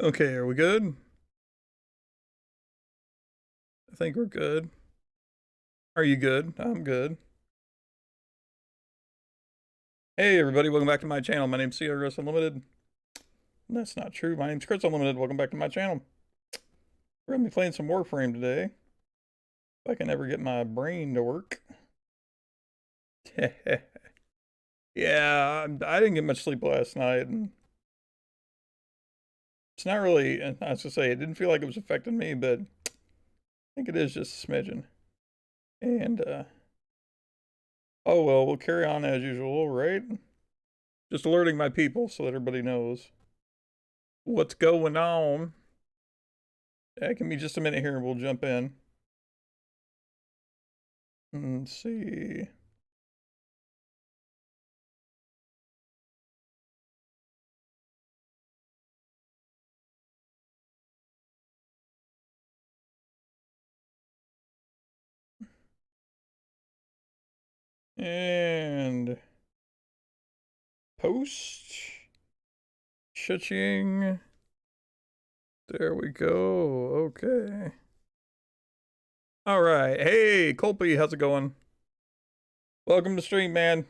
Okay, are we good? I think we're good. Are you good? I'm good. Hey everybody, welcome back to my channel. My name's CRS Unlimited. That's not true. My name's Chris Unlimited. Welcome back to my channel. We're gonna be playing some Warframe today. If I can ever get my brain to work. Yeah, I didn't get much sleep last night, and it's not really, I was gonna say, it didn't feel like it was affecting me, but I think it is just a smidgen. And, oh well, we'll carry on as usual, right? Just alerting my people so that everybody knows what's going on. Yeah, give me just a minute here and we'll jump in. Let's see. And post. Cha-ching. There we go. Okay. All right. Hey, Colpy, how's it going? Welcome to stream, man.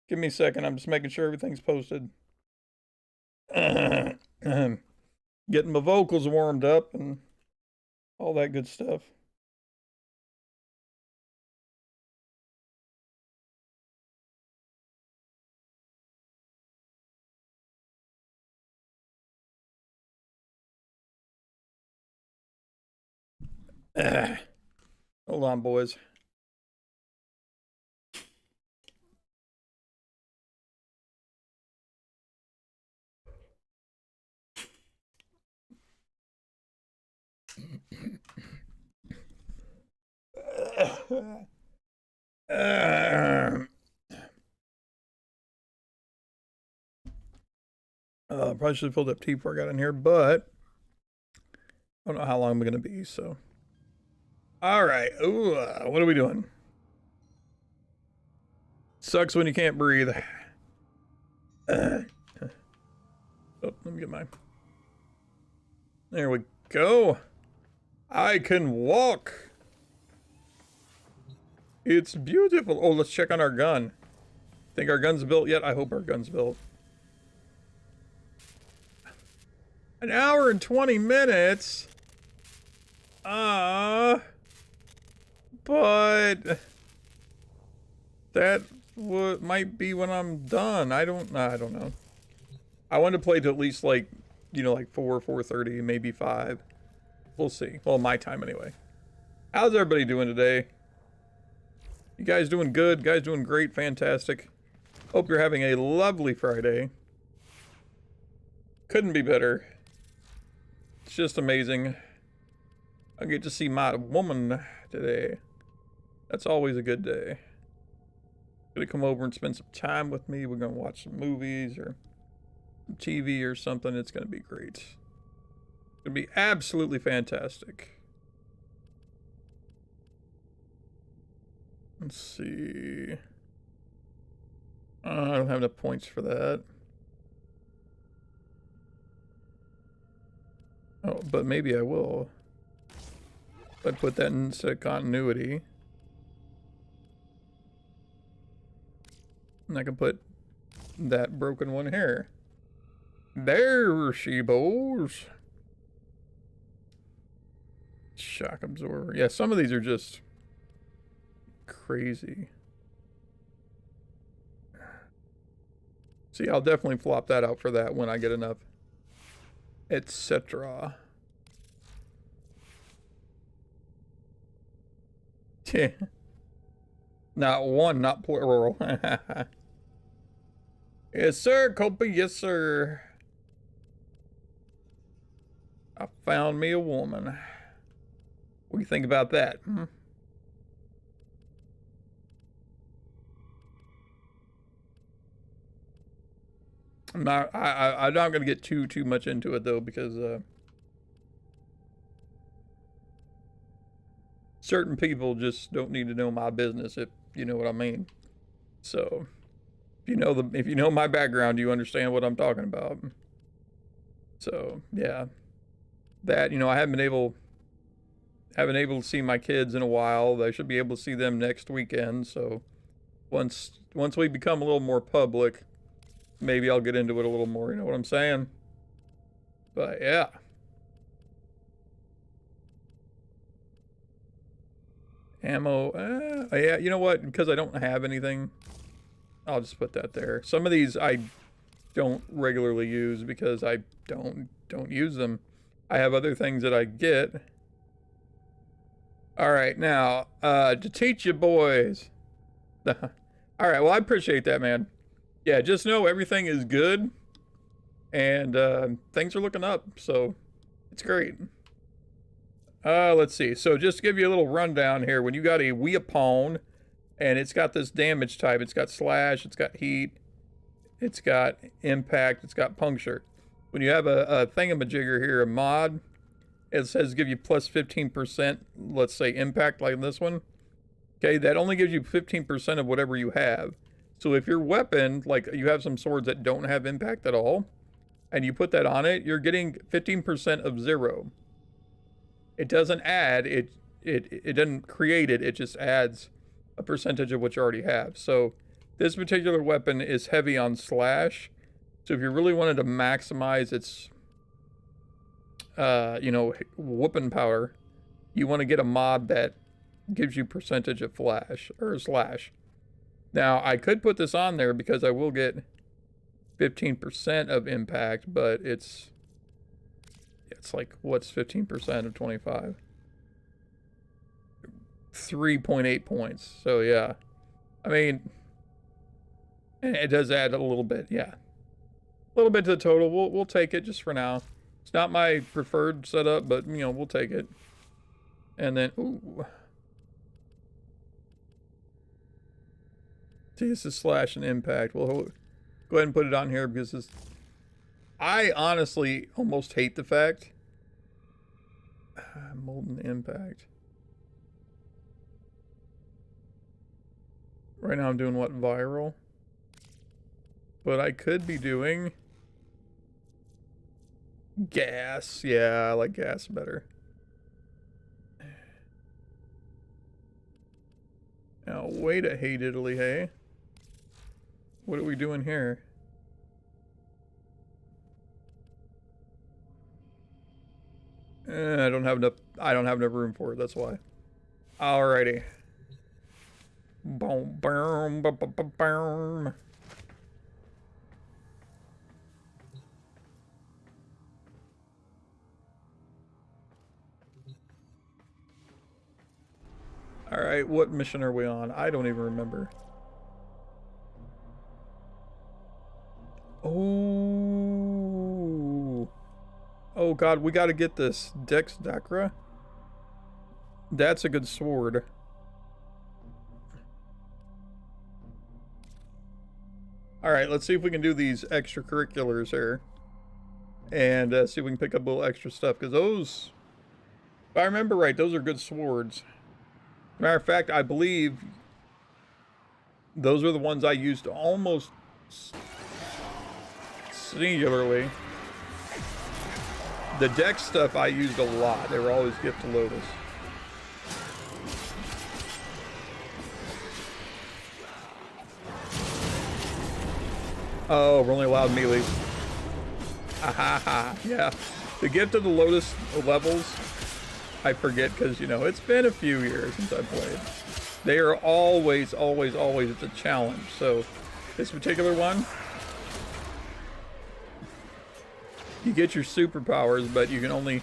Give me a second. I'm just making sure everything's posted. Getting my vocals warmed up and all that good stuff. Hold on, boys. Probably should have filled up tea before I got in here, but I don't know how long I'm going to be, so. All right. Ooh, what are we doing? Sucks when you can't breathe. Oh, let me get mine. There we go. I can walk. It's beautiful. Oh, let's check on our gun. Think our gun's built yet? I hope our gun's built. An hour and 20 minutes. But that might be when I'm done. I don't know. I want to play to at least like, you know, like 4:30, maybe 5. We'll see. Well, my time anyway. How's everybody doing today? You guys doing good? Guys doing great, fantastic. Hope you're having a lovely Friday. Couldn't be better. It's just amazing. I get to see my woman today. That's always a good day. Gonna come over and spend some time with me. We're gonna watch some movies or TV or something. It's gonna be great. It's gonna be absolutely fantastic. Let's see. I don't have enough points for that. Oh, but maybe I will. If I put that instead of continuity. And I can put that broken one here. There she goes. Shock absorber. Yeah, some of these are just crazy. See, I'll definitely flop that out for that when I get enough, etc. Not one, not plural. Yes, sir, Colby. Yes, sir. I found me a woman. What do you think about that? Hmm? I'm not gonna get too much into it though, because certain people just don't need to know my business, if you know what I mean. So if you know my background, you understand what I'm talking about. So yeah, that, you know, I haven't been able to see my kids in a while. I should be able to see them next weekend. So once we become a little more public, maybe I'll get into it a little more. You know what I'm saying? But yeah. Ammo. Yeah, you know what? Because I don't have anything, I'll just put that there. Some of these I don't regularly use because I don't use them. I have other things that I get. All right, now to teach you boys. All right, well, I appreciate that, man. Yeah, just know everything is good, and things are looking up, so it's great. Let's see. So just to give you a little rundown here, when you got a weapon, and it's got this damage type, it's got slash, it's got heat, it's got impact, it's got puncture. When you have a thingamajigger here, a mod, it says give you plus 15%, let's say impact like this one. Okay, that only gives you 15% of whatever you have. So if your weapon, like you have some swords that don't have impact at all, and you put that on it, you're getting 15% of 0. It doesn't add, it doesn't create it, it just adds a percentage of what you already have. So this particular weapon is heavy on slash. So if you really wanted to maximize its, you know, whooping power, you want to get a mod that gives you percentage of flash or slash. Now I could put this on there because I will get 15% of impact, but it's like, what's 15% of 25? 3.8 points. So yeah, I mean, it does add a little bit. Yeah, a little bit to the total. We'll take it just for now. It's not my preferred setup, but you know, we'll take it. And then, ooh, see, this is slash and impact. We'll go ahead and put it on here because this, I honestly almost hate the fact. Molten impact. Right now I'm doing what, viral? But I could be doing gas. Yeah, I like gas better. Now, way to hate Italy, hey? What are we doing here? I don't have enough room for it, that's why. Alrighty. Boom, boom, boom, boom, boom. Alright, what mission are we on? I don't even remember. Oh. Oh god, we gotta get this. Dex Dacra? That's a good sword. Alright, let's see if we can do these extracurriculars here. And see if we can pick up a little extra stuff. Because those, if I remember right, those are good swords. Matter of fact, I believe those are the ones I used almost singularly. The Dex stuff I used a lot. They were always gift to Lotus. Oh, we're only allowed melee. Ahaha, yeah. The gift of the Lotus levels, I forget because, you know, it's been a few years since I played. They are always, always, always, it's a challenge. So, this particular one, you get your superpowers, but you can only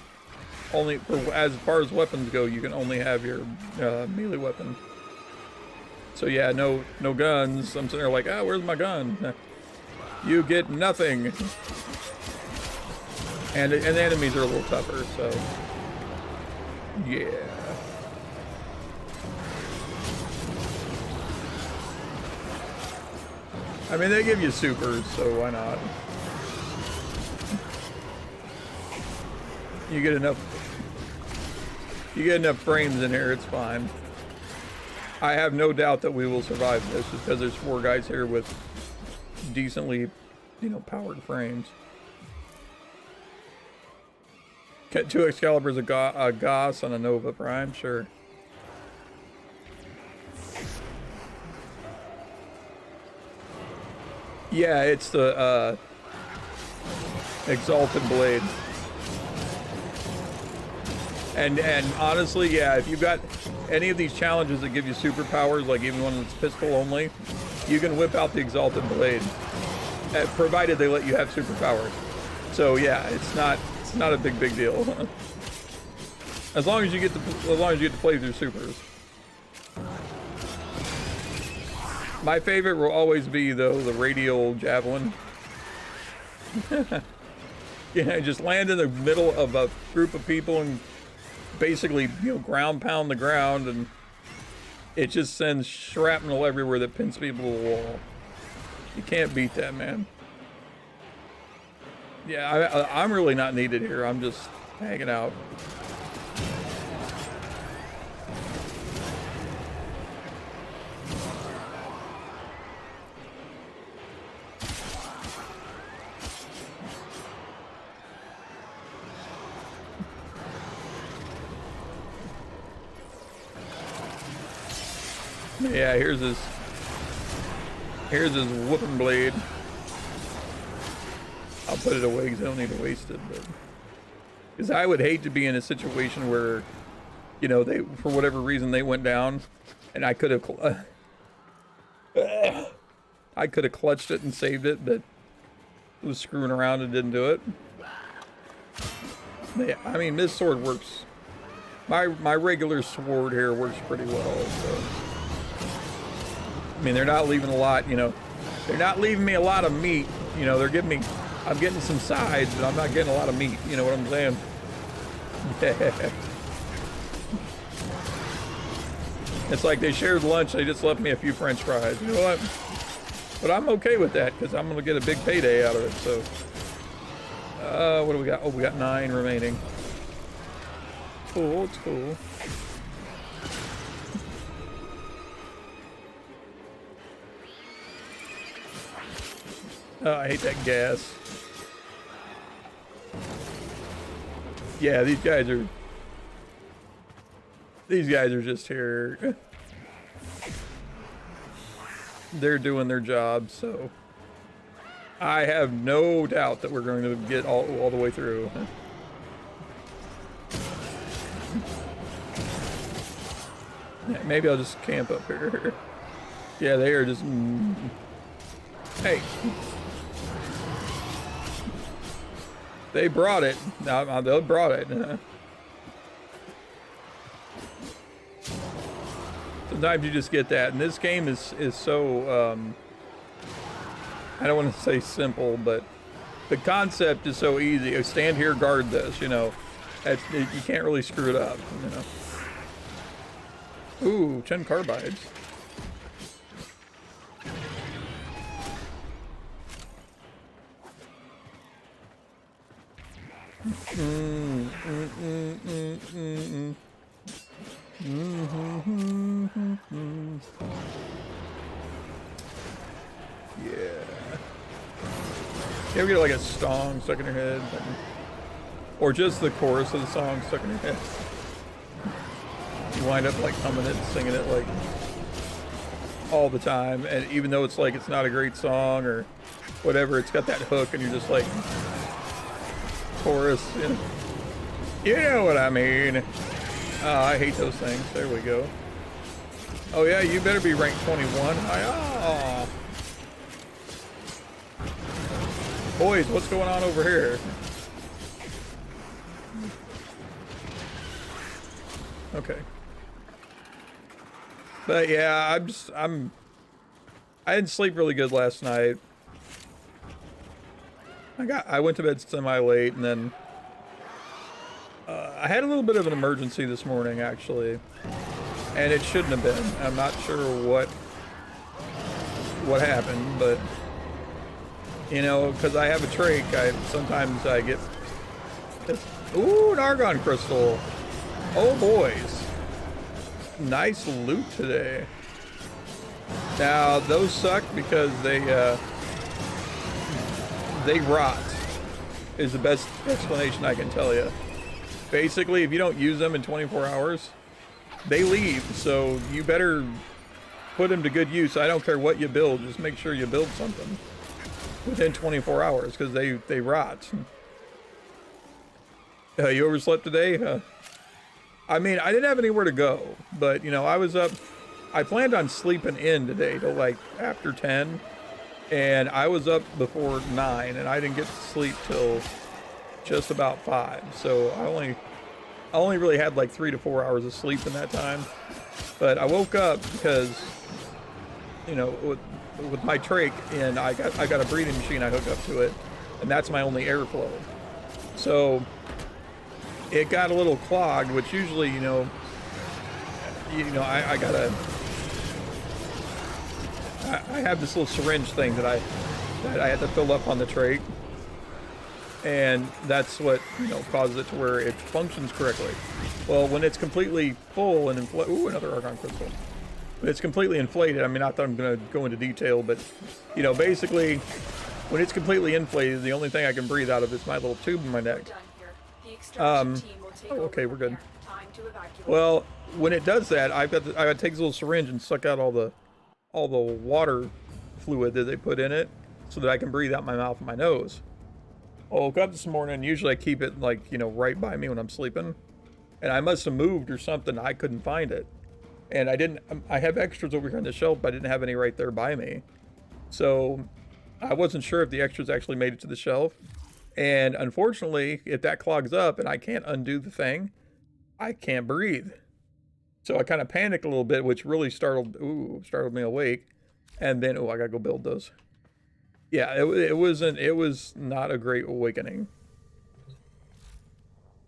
for as far as weapons go, you can only have your melee weapon. So yeah, no guns. I'm sitting there like, ah, where's my gun? You get nothing. And the enemies are a little tougher, so yeah. I mean, they give you supers, so why not? You get enough frames in here, it's fine. I have no doubt that we will survive this just because there's 4 guys here with decently, you know, powered frames. Get 2 Excaliburs, a Goss, and a Nova Prime, sure. Yeah, it's the Exalted Blade. And honestly, yeah, if you've got any of these challenges that give you superpowers, like even one that's pistol only, you can whip out the Exalted Blade, provided they let you have superpowers. So yeah, it's not a big deal. As long as you get to play through supers. My favorite will always be though the radial javelin. Yeah, just land in the middle of a group of people and basically, you know, ground pound the ground, and it just sends shrapnel everywhere that pins people to the wall. You can't beat that, man. Yeah, I'm really not needed here. I'm just hanging out. Yeah, here's his whooping blade. I'll put it away because I don't need to waste it, but because I would hate to be in a situation where, you know, they, for whatever reason, they went down, and I could have clutched it and saved it, but it was screwing around and didn't do it. Yeah, I mean, this sword works. My regular sword here works pretty well. So. I mean, they're not leaving a lot, you know. They're not leaving me a lot of meat. You know, they're giving me, I'm getting some sides, but I'm not getting a lot of meat. You know what I'm saying? Yeah. It's like they shared lunch, they just left me a few French fries. You know what? But I'm okay with that, because I'm going to get a big payday out of it, so. What do we got? Oh, we got 9 remaining. Cool, it's cool. Oh, I hate that gas. Yeah, these guys are just here. They're doing their job, so I have no doubt that we're going to get all the way through. Yeah, maybe I'll just camp up here. Yeah, they are just... Hey. They brought it. Now they brought it. Sometimes you just get that, and this game is so I don't want to say simple, but the concept is so easy. Oh, stand here, guard this. You know, you can't really screw it up. You know. Ooh, 10 carbides. Yeah. You ever get like a song stuck in your head? Or just the chorus of the song stuck in your head? You wind up like humming it and singing it like all the time, and even though it's like it's not a great song or whatever, it's got that hook and you're just like chorus, you know what I mean. Oh, I hate those things. There we go. Oh yeah, you better be ranked 21. Oh. Boys, what's going on over here? Okay. But yeah, I didn't sleep really good last night. I went to bed semi-late, and then I had a little bit of an emergency this morning, actually, and it shouldn't have been. I'm not sure what happened, but you know, because I have a trach, sometimes I get this. Ooh, an argon crystal. Oh boys, nice loot today. Now those suck because they rot, is the best explanation I can tell you. basically, if you don't use them in 24 hours, they leave. So you better put them to good use. I don't care what you build. Just make sure you build something within 24 hours because they rot. You overslept today? I mean, I didn't have anywhere to go, but, you know, I was up. I planned on sleeping in today till like after 10, and I was up before 9, and I didn't get to sleep till just about 5. So I only really had like 3 to 4 hours of sleep in that time. But I woke up because, you know, with my trach, and I got a breathing machine I hook up to it, and that's my only airflow. So it got a little clogged, which usually, you know, I have this little syringe thing that I had to fill up on the trach, and that's what, you know, causes it to where it functions correctly. Well, when it's completely full and inflated, ooh, another argon crystal. When it's completely inflated, I mean, not that I'm going to go into detail, but, you know, basically, when it's completely inflated, the only thing I can breathe out of is my little tube in my neck. Okay, we're good. Well, when it does that, I got to take this little syringe and suck out all the water fluid that they put in it so that I can breathe out my mouth and my nose. I woke up this morning, usually I keep it like, you know, right by me when I'm sleeping, and I must have moved or something. I couldn't find it, and I have extras over here on the shelf, but I didn't have any right there by me, so I wasn't sure if the extras actually made it to the shelf. And unfortunately, if that clogs up and I can't undo the thing, I can't breathe. So I kind of panicked a little bit, which really startled me awake. And then, I gotta go build those. Yeah, it was not a great awakening.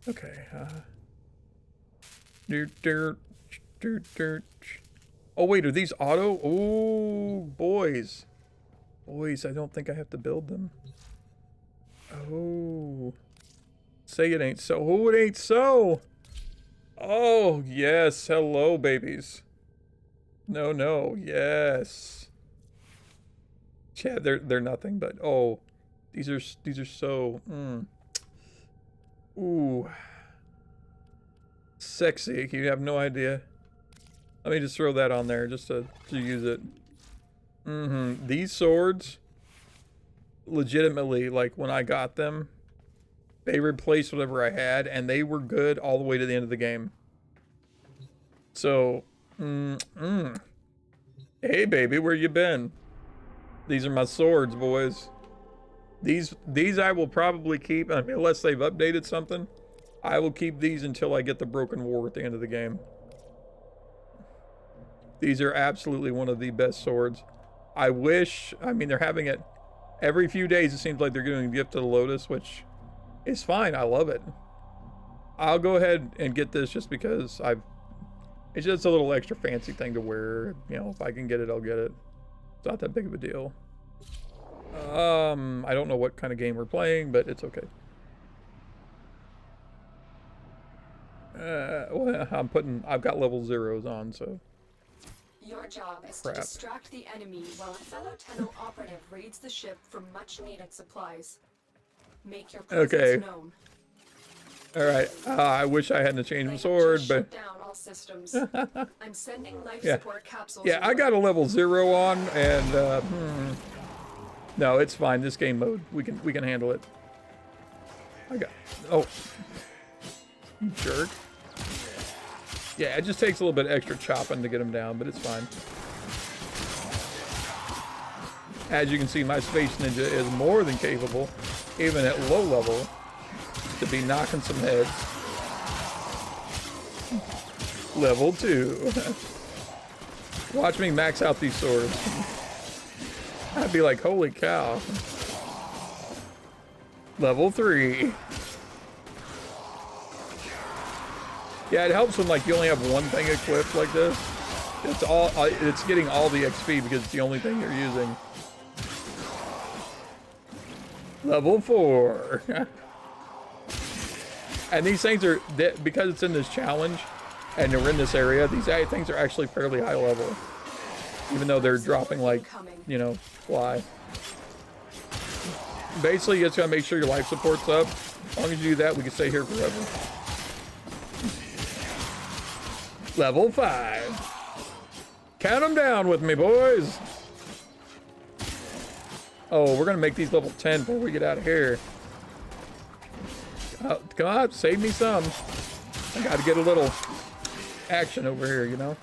Okay. Oh wait, are these auto? Oh, boys. Boys, I don't think I have to build them. Oh. Say it ain't so. Oh, it ain't so. Oh, yes. Hello, babies. No, yes. Yeah, they're nothing, but oh, these are so ooh, sexy. You have no idea. Let me just throw that on there just to use it. These swords, legitimately, like when I got them, they replaced whatever I had, and they were good all the way to the end of the game. So, hey baby, where you been? These are my swords, boys. These I will probably keep, I mean, unless they've updated something. I will keep these until I get the Broken War at the end of the game. These are absolutely one of the best swords. I mean, they're having it every few days. It seems like they're giving a gift to the Lotus, which is fine. I love it. I'll go ahead and get this just because it's just a little extra fancy thing to wear. You know, if I can get it, I'll get it. It's not that big of a deal. I don't know what kind of game we're playing, but it's okay. Well, I've got level 0s on, so. Your job is to distract the enemy while a fellow Tenno operative raids the ship for much needed supplies. Make your presence known. Alright, I wish I hadn't changed my sword, but... Shut down all systems. I'm sending life support capsules. Yeah, I got a level 0 on, and, no, it's fine. This game mode, we can handle it. Oh. You jerk. Yeah, it just takes a little bit extra chopping to get him down, but it's fine. As you can see, my Space Ninja is more than capable, even at low level, to be knocking some heads. Level 2. Watch me max out these swords. I'd be like, holy cow. Level 3. Yeah, it helps when like you only have one thing equipped like this. It's getting all the XP because it's the only thing you're using. Level 4. And these things are, because it's in this challenge and they're in this area, these things are actually fairly high level. Even though they're dropping like, you know, fly. Basically, you just gotta make sure your life support's up. As long as you do that, we can stay here forever. Level 5. Count them down with me, boys. Oh, we're gonna make these level 10 before we get out of here. Come on, save me some. I gotta get a little action over here, you know?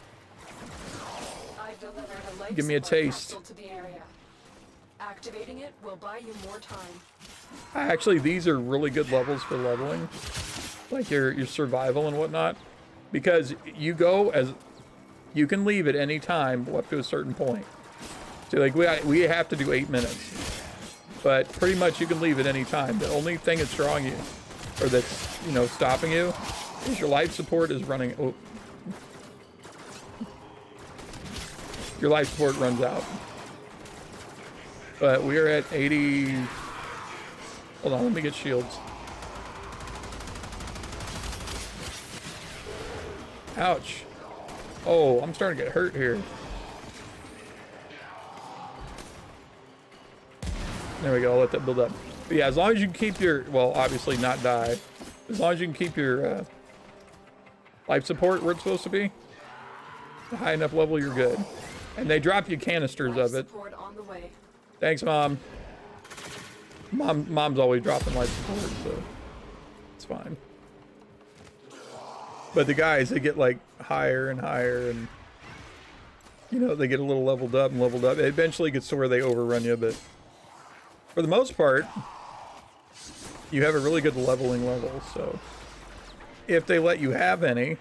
Give me a taste. To the area. Activating it will buy you more time. Actually, these are really good levels for leveling. Like your survival and whatnot. Because you can leave at any time up to a certain point. So like we have to do 8 minutes. But pretty much you can leave at any time. The only thing that's drawing you, or that's, you know, stopping you, is your life support is running. Oh. Your life support runs out. But we are at 80. Hold on, let me get shields. Ouch. Oh, I'm starting to get hurt here. There we go, I'll let that build up. But yeah, as long as you can keep your, well, obviously not die. As long as you can keep your life support where it's supposed to be, a high enough level, you're good. And they drop you canisters of it. On the way. Thanks, Mom. Mom's always dropping life support, so it's fine. But the guys, they get like higher and higher, and you know, they get a little leveled up and leveled up. It eventually gets to where they overrun you, but for the most part, you have a really good leveling level. So if they let you have any,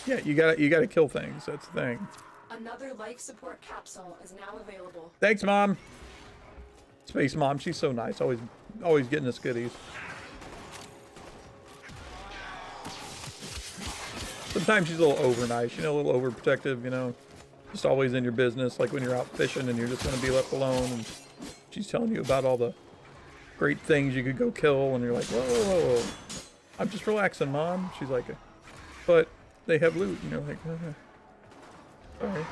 yeah, you gotta kill things. That's the thing. Another life support capsule is now available. Thanks, Mom. Space Mom, she's so nice. Always getting us goodies. Sometimes she's a little over nice, you know, a little overprotective, you know. Just always in your business, like when you're out fishing and you're just gonna be left alone, and she's telling you about all the great things you could go kill, and you're like, whoa, whoa, whoa, whoa. I'm just relaxing, Mom. She's like, but they have loot, and you're like, sorry.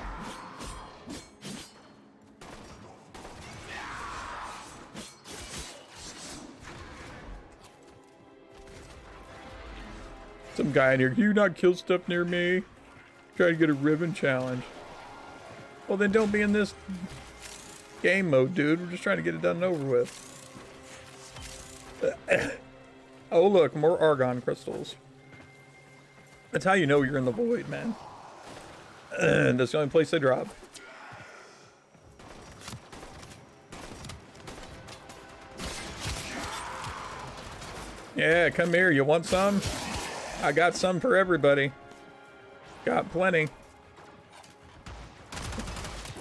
Some guy in here, can you not kill stuff near me? Trying to get a ribbon challenge. Well, then don't be in this game mode, dude. We're just trying to get it done and over with. Oh, look, more argon crystals. That's how you know you're in the void, man. That's the only place they drop. Yeah, come here. You want some? I got some for everybody. Got plenty.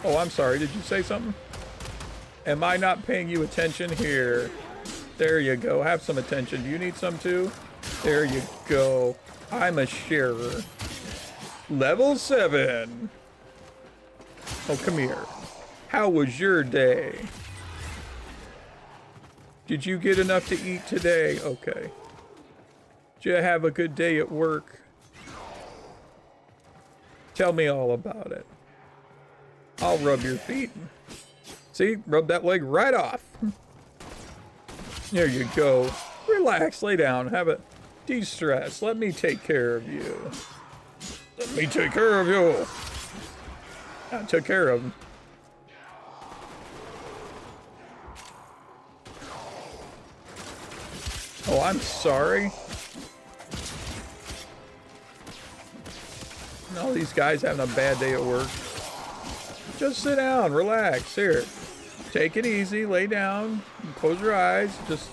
Oh, I'm sorry. Did you say something? Am I not paying you attention? Here. There you go. Have some attention. Do you need some too? There you go. I'm a sharer. Level 7. Oh, come here. How was your day? Did you get enough to eat today? Okay. Did you have a good day at work? Tell me all about it. I'll rub your feet. See? Rub that leg right off. There you go. Relax, lay down, have a de-stress. Let me take care of you. Let me take care of you. I took care of him. Oh, I'm sorry. All these guys having a bad day at work. Just sit down, relax. Here, take it easy, lay down, close your eyes, just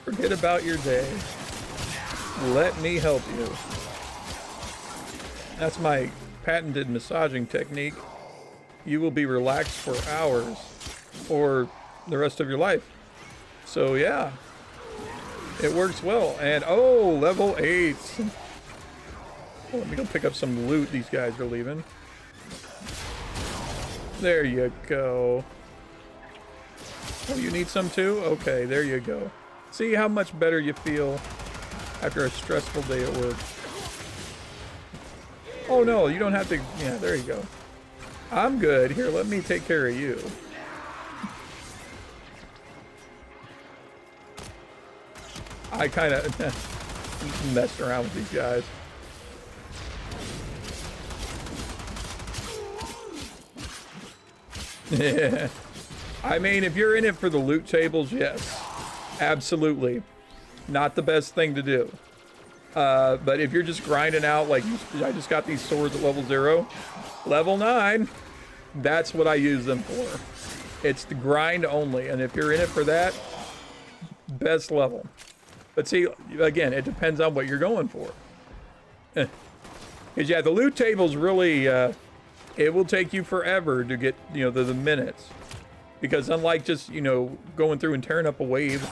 forget about your day. Let me help you. That's my patented massaging technique. You will be relaxed for hours or the rest of your life. So yeah, it works well. And oh, level 8. Oh, let me go pick up some loot these guys are leaving. There you go. Oh, you need some too? Okay, there you go. See how much better you feel after a stressful day at work. Oh no, you don't have to. Yeah, there you go. I'm good. Here, let me take care of you. I kind of messed around with these guys. Yeah. I mean, if you're in it for the loot tables, yes. Absolutely. Not the best thing to do. But if you're just grinding out, like, I just got these swords at level 0, level 9, that's what I use them for. It's the grind only, and if you're in it for that, best level. But see, again, it depends on what you're going for. Because, yeah, the loot tables really, it will take you forever to get, you know, the minutes. Because unlike just, you know, going through and tearing up a wave,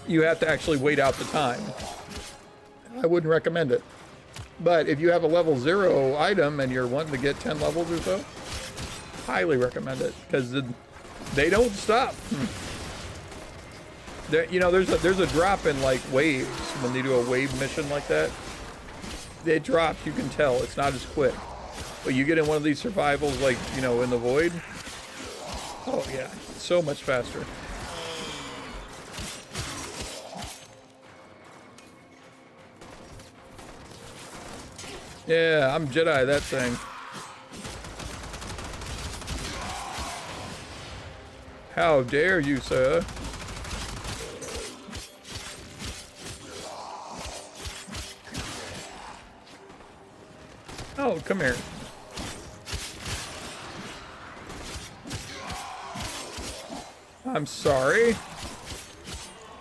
you have to actually wait out the time. I wouldn't recommend it. But if you have a level 0 item and you're wanting to get 10 levels or so, highly recommend it, because they don't stop. You know, there's a drop in like waves when they do a wave mission like that. It drops, you can tell it's not as quick. But you get in one of these survivals, like, you know, in the void. Oh yeah, so much faster. Yeah, I'm Jedi that thing. How dare you, sir? Oh, come here. I'm sorry.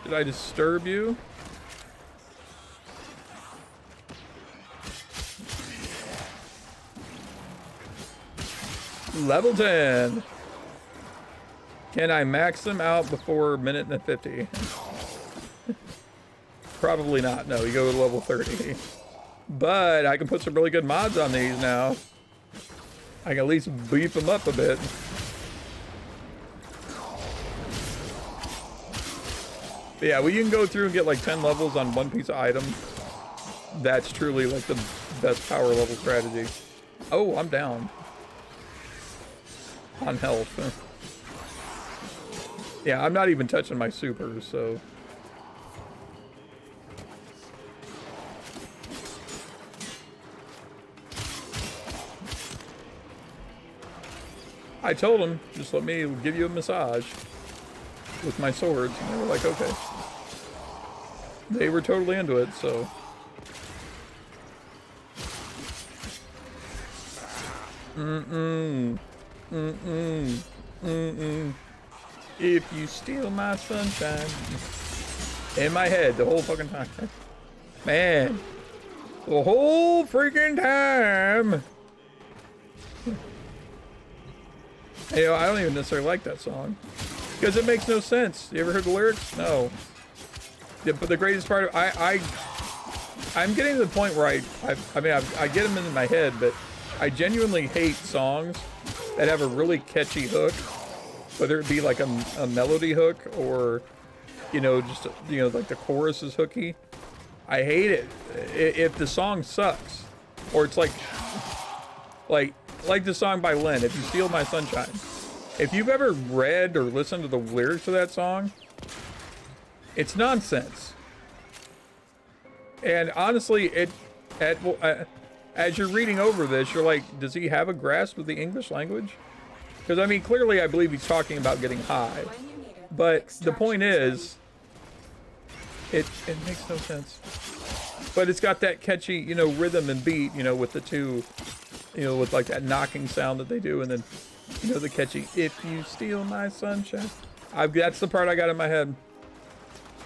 Did I disturb you? Level 10. Can I max them out before minute and 50? Probably not. No, you go to level 30. But I can put some really good mods on these now. I can at least beef them up a bit. But yeah, well, you can go through and get like 10 levels on one piece of item. That's truly like the best power level strategy. Oh, I'm down. On health. Yeah, I'm not even touching my supers, so. I told them, just let me give you a massage with my swords, and they were like, okay. They were totally into it, so. If you steal my sunshine. In my head the whole fucking time. Man. The whole freaking time. You know, I don't even necessarily like that song. Because it makes no sense. You ever heard the lyrics? No. Yeah, but the greatest part of I'm getting to the point where I get them in my head, but I genuinely hate songs that have a really catchy hook, whether it be like a melody hook or, you know, just, you know, like the chorus is hooky. I hate it. If the song sucks, or it's like the song by Len, If You Steal My Sunshine. If you've ever read or listened to the lyrics of that song, it's nonsense. And honestly, as you're reading over this, you're like, does he have a grasp of the English language? Because, I mean, clearly I believe he's talking about getting high. But the point is, it makes no sense. But it's got that catchy, you know, rhythm and beat, you know, with the two, you know, with like that knocking sound that they do, and then, you know, the catchy, if you steal my sunshine. That's the part I got in my head.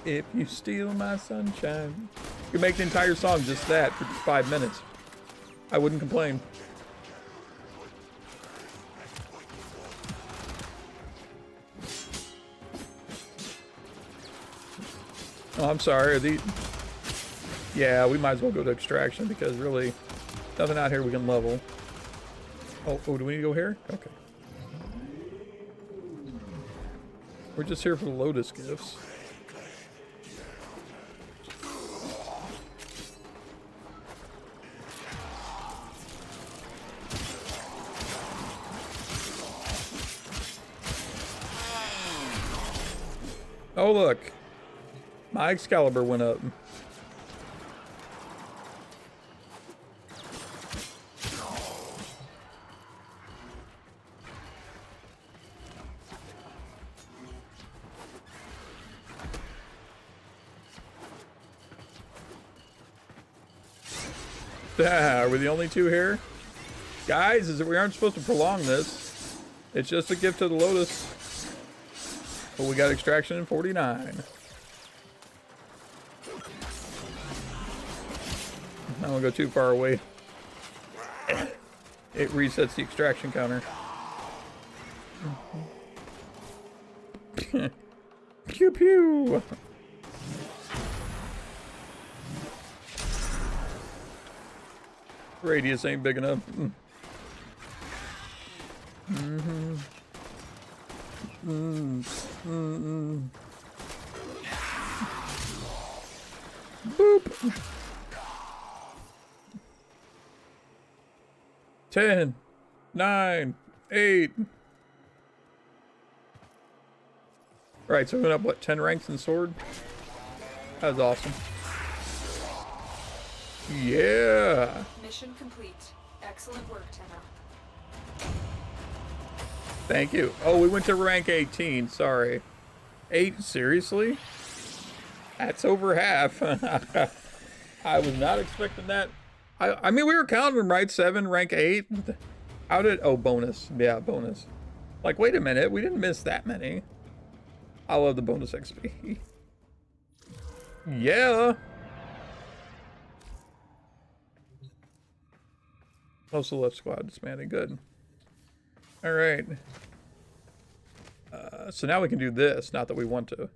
If you steal my sunshine. You can make the entire song just that for 5 minutes. I wouldn't complain. Oh, I'm sorry. Yeah, we might as well go to extraction because really, nothing out here we can level. Oh, do we need to go here? Okay. We're just here for the Lotus gifts. Oh, look. My Excalibur went up. Are we the only two here? Guys, we aren't supposed to prolong this. It's just a gift to the Lotus. But we got extraction in 49. I don't want to go too far away. It resets the extraction counter. Pew pew! Radius ain't big enough. Boop! 10, 9, 8. Right, so we went up, what, 10 ranks in sword? That was awesome. Yeah! Mission complete. Excellent work, Tenno. Thank you. Oh, we went to rank 18, sorry. 8, seriously? That's over half. I was not expecting that. I mean, we were counting them, right? 7, rank 8. How did... Oh, bonus. Yeah, bonus. Like, wait a minute. We didn't miss that many. I love the bonus XP. Yeah. Also left squad disbanded. Good. All right. So now we can do this. Not that we want to.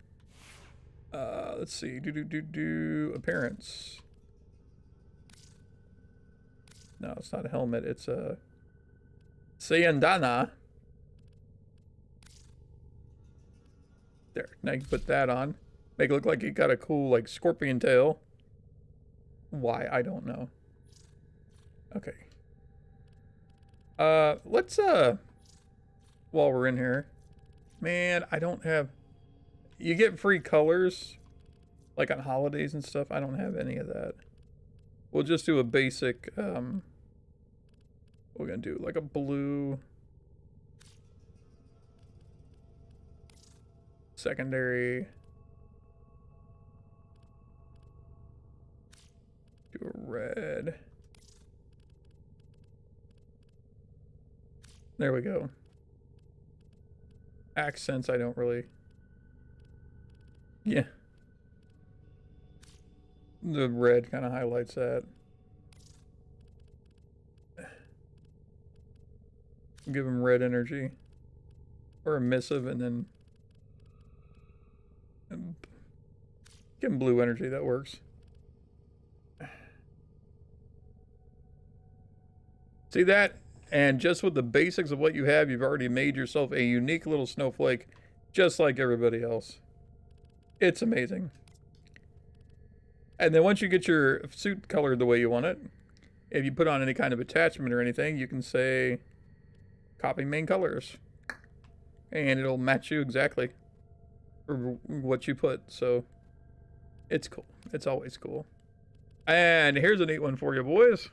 Let's see. Appearance. No, it's not a helmet. It's a Sayandana. There. Now you can put that on. Make it look like you got a cool, like, scorpion tail. Why? I don't know. Okay. Let's, while we're in here. Man, I don't have... You get free colors, like on holidays and stuff. I don't have any of that. We'll just do a basic, we're gonna do like a blue... Secondary. Do a red. There we go. Accents, I don't really... Yeah. The red kind of highlights that. Give him red energy. Or emissive, and then... Give him blue energy, that works. See that? And just with the basics of what you have, you've already made yourself a unique little snowflake, just like everybody else. It's amazing. And then once you get your suit colored the way you want it, if you put on any kind of attachment or anything, you can say, copy main colors. And it'll match you exactly for what you put. So it's cool. It's always cool. And here's a neat one for you, boys.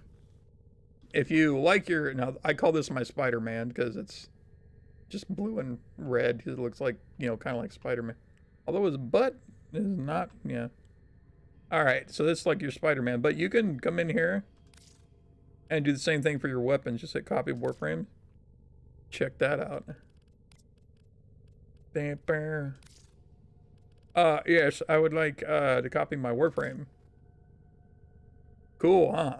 If you like your... Now, I call this my Spider-Man because it's just blue and red. Because it looks like, you know, kind of like Spider-Man. Although his butt is not... Yeah. Alright, so this is like your Spider-Man. But you can come in here and do the same thing for your weapons. Just hit copy Warframe. Check that out. Yes, I would like to copy my Warframe. Cool, huh?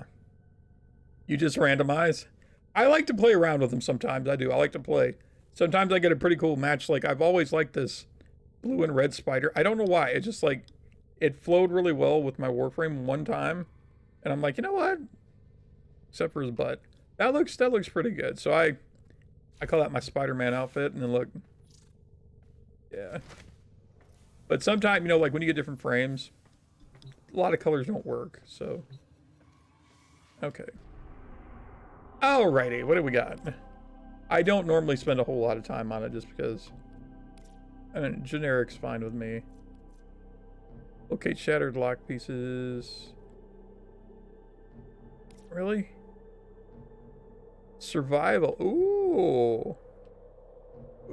You just randomize? I like to play around with them sometimes. I do. I like to play. Sometimes I get a pretty cool match. Like, I've always liked this blue and red spider. I don't know why. It's just like, it flowed really well with my Warframe one time. And I'm like, you know what? Except for his butt. That looks pretty good. So I call that my Spider-Man outfit. And then look. Yeah. But sometimes, you know, like when you get different frames, a lot of colors don't work. So. Okay. Alrighty, what do we got? I don't normally spend a whole lot of time on it just because... I mean, generic's fine with me. Locate shattered lock pieces. Really? Survival. Ooh.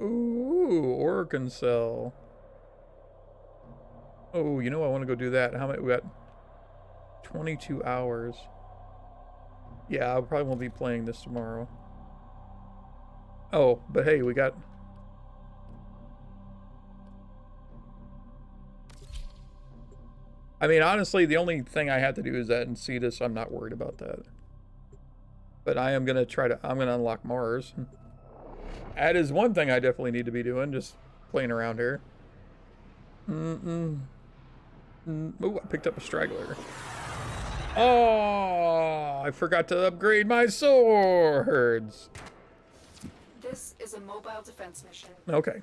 Ooh, Organ Cell. Oh, you know I want to go do that. How many? We got 22 hours. Yeah, I probably won't be playing this tomorrow. Oh, but hey, we got... I mean, honestly, the only thing I have to do is that in Cetus. I'm not worried about that. But I am going to try to... I'm going to unlock Mars. That is one thing I definitely need to be doing, just playing around here. Oh, I picked up a straggler. Oh, I forgot to upgrade my swords. This is a mobile defense mission. Okay.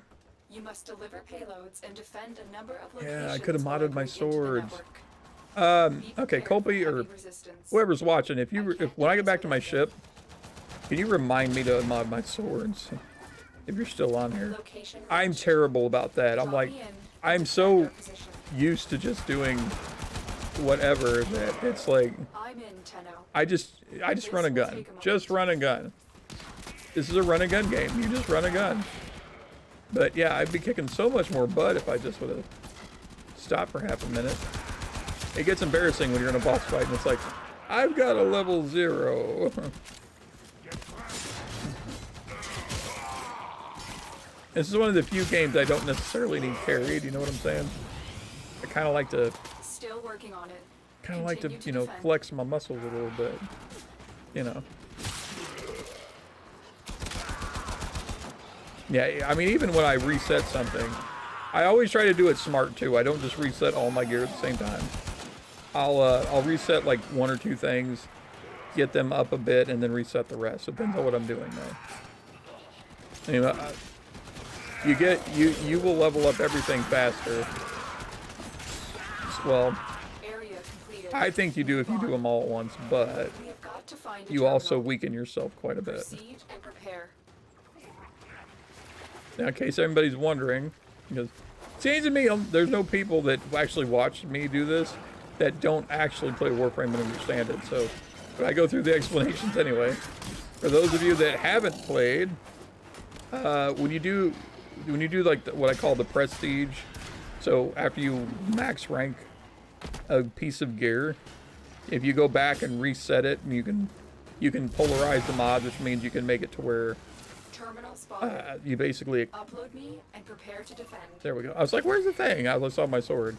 You must deliver payloads and defend a number of locations. Yeah, I could have modded my into the swords. network. Okay, Colby or Heavy resistance. whoever's watching, if when I get back to my ship, can you remind me to mod my swords? If you're still on here. Location I'm reached. terrible about that. I'm Drop like, me in I'm and so defend our position. used to just doing whatever that it's like, I'm in, Tenno. I just run a gun. Just run a gun. This is a run and gun game. You just run a gun. But yeah, I'd be kicking so much more butt if I just would have stopped for half a minute. It gets embarrassing when you're in a boss fight and it's like, I've got a level 0. This is one of the few games I don't necessarily need carried, you know what I'm saying? I kind of like to, Still working on it. you know, flex my muscles a little bit, you know. Yeah, I mean, even when I reset something, I always try to do it smart too. I don't just reset all my gear at the same time. I'll reset like 1 or 2 things, get them up a bit, and then reset the rest. Depends on what I'm doing though. Anyway, you will level up everything faster. Well, Area completed. I think you do if you do them all at once, but We have got to find a you also terminal. weaken yourself quite a bit. Proceed and prepare. Now, in case anybody's wondering, because it seems to me there's no people that actually watch me do this that don't actually play Warframe and understand it. So, but I go through the explanations anyway. For those of you that haven't played, when you do like what I call the prestige, so after you max rank a piece of gear, if you go back and reset it, and you can polarize the mod, which means you can make it to where Terminal spotted. you basically... Upload me and prepare to defend. There we go. I was like, where's the thing? I saw my sword.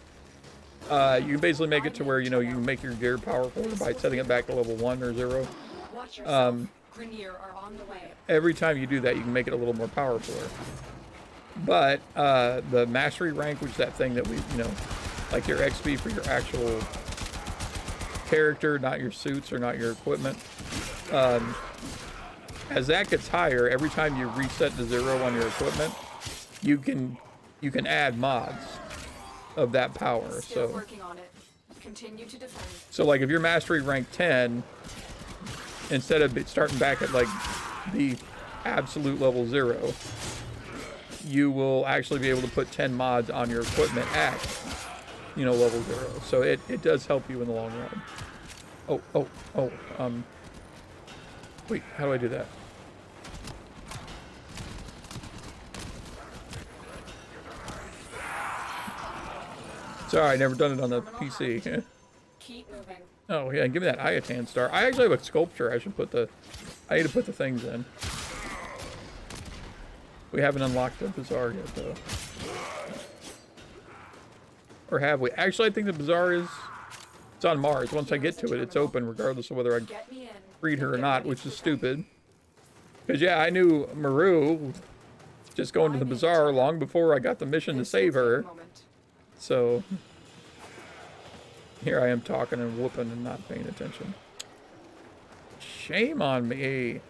You can basically make it to where, you know, you can make your gear powerful by setting it back to level 1 or 0. Watch yourself. Grenier are on the way. Every time you do that, you can make it a little more powerful. But the mastery rank, which is that thing that we, you know, like your XP for your actual character, not your suits or not your equipment. As that gets higher, every time you reset to 0 on your equipment, you can add mods of that power. Still So working on it. Continue to defend. so like if you're mastery rank 10, instead of starting back at like the absolute level 0, you will actually be able to put 10 mods on your equipment at, you know, level 0. So it does help you in the long run. Wait, how do I do that? Sorry, I never done it on the PC. Keep moving. Oh yeah, give me that Iatan star. I actually have a sculpture. I need to put the things in. We haven't unlocked the bazaar yet though. Or have we? Actually, I think the bazaar it's on Mars. Once I get to it, it's open regardless of whether I Get me in. freed her or Get not, ready which to is defend. stupid. Because yeah, I knew Maru just going to the bazaar long before I got the mission to This will save take a her. moment. So here I am talking and whooping and not paying attention. Shame on me.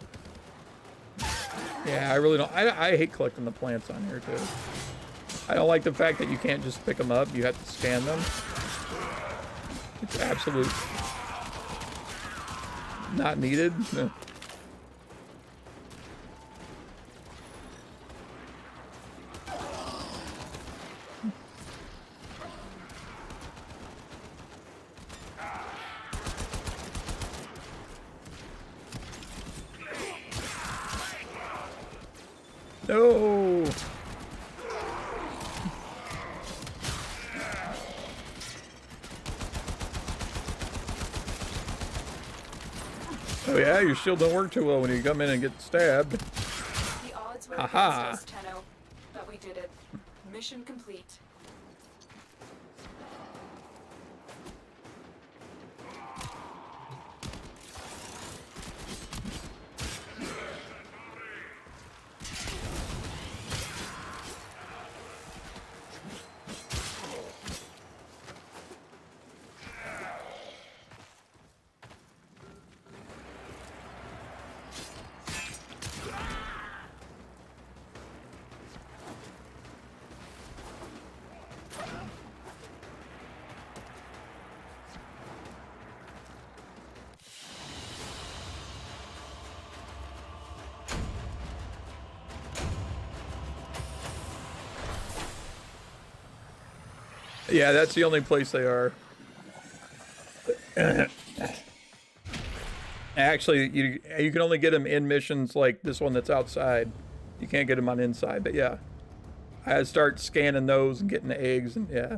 Yeah, I really don't. I hate collecting the plants on here too. I don't like the fact that you can't just pick them up. You have to scan them. It's absolute not needed. No. No. Oh yeah, your shield don't work too well when you come in and get stabbed. The odds were against Haha. us, Tenno, but we did it. Mission complete. Yeah, that's the only place they are. Actually, you can only get them in missions like this one that's outside. You can't get them on inside, but yeah. I had to start scanning those and getting the eggs, and yeah.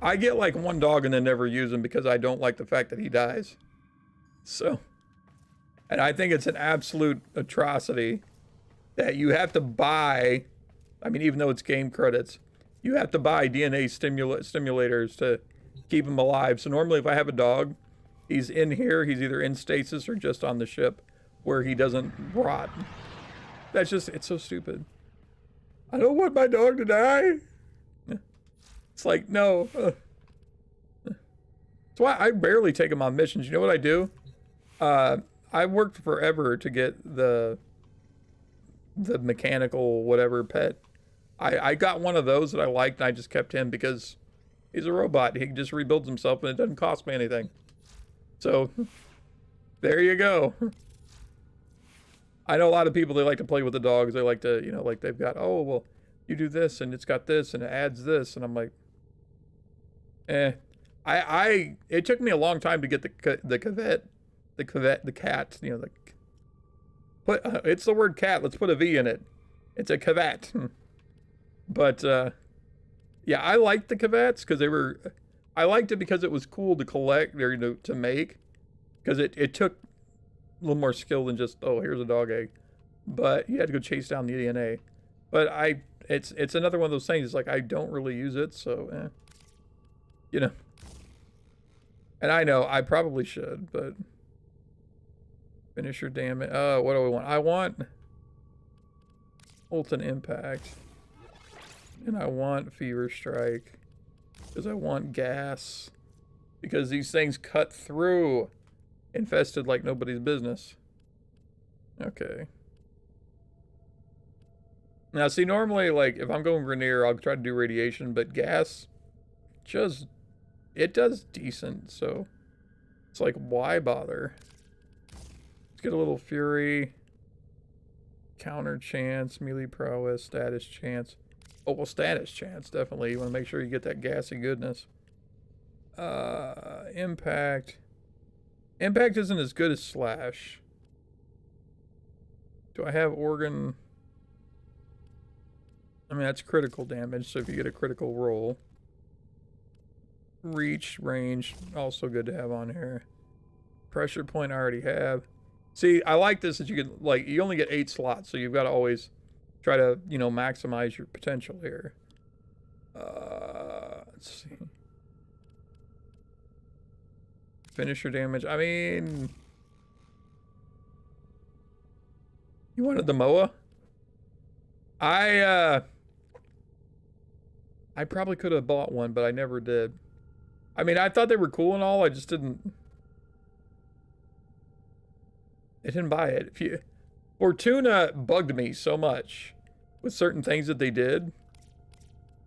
I get like one dog and then never use him because I don't like the fact that he dies. So, and I think it's an absolute atrocity that you have to buy, I mean, even though it's game credits, you have to buy DNA stimulators to keep him alive. So normally if I have a dog, he's in here, he's either in stasis or just on the ship where he doesn't rot. That's just, it's so stupid. I don't want my dog to die. It's like, no. That's why I barely take him on missions. You know what I do? I worked forever to get the mechanical whatever pet. I got one of those that I liked, and I just kept him because he's a robot. He just rebuilds himself, and it doesn't cost me anything. So, there you go. I know a lot of people, they like to play with the dogs. They like to, you know, like they've got, oh, well, you do this, and it's got this, and it adds this. And I'm like, it took me a long time to get the cat, you know, it's the word cat. Let's put a V in it. It's a cavat. But, yeah, I liked the cavats because I liked it because it was cool to collect or to make, because it took a little more skill than just, oh, here's a dog egg, but you had to go chase down the DNA. But it's another one of those things. It's like I don't really use it, so you know. And I know I probably should, but finisher damage. What do I want? I want Molten Impact. And I want Fever Strike. Because I want gas. Because these things cut through. Infested like nobody's business. Okay. Now, see, normally, like, if I'm going Grenier, I'll try to do radiation. But gas, it does decent. So, it's like, why bother? Let's get a little Fury. Counter chance, melee prowess, status chance. Oh, well, status chance, definitely. You want to make sure you get that gassy goodness. Impact. Impact isn't as good as Slash. Do I have Organ? I mean, that's critical damage, so if you get a critical roll. Reach, range, also good to have on here. Pressure point I already have. See, I like this that you can, like, you only get 8 slots, so you've got to always try to, you know, maximize your potential here. Let's see. Finisher damage. I mean, you wanted the MOA? I probably could have bought one, but I never did. I mean, I thought they were cool and all. I just didn't. I didn't buy it. Fortuna bugged me so much with certain things that they did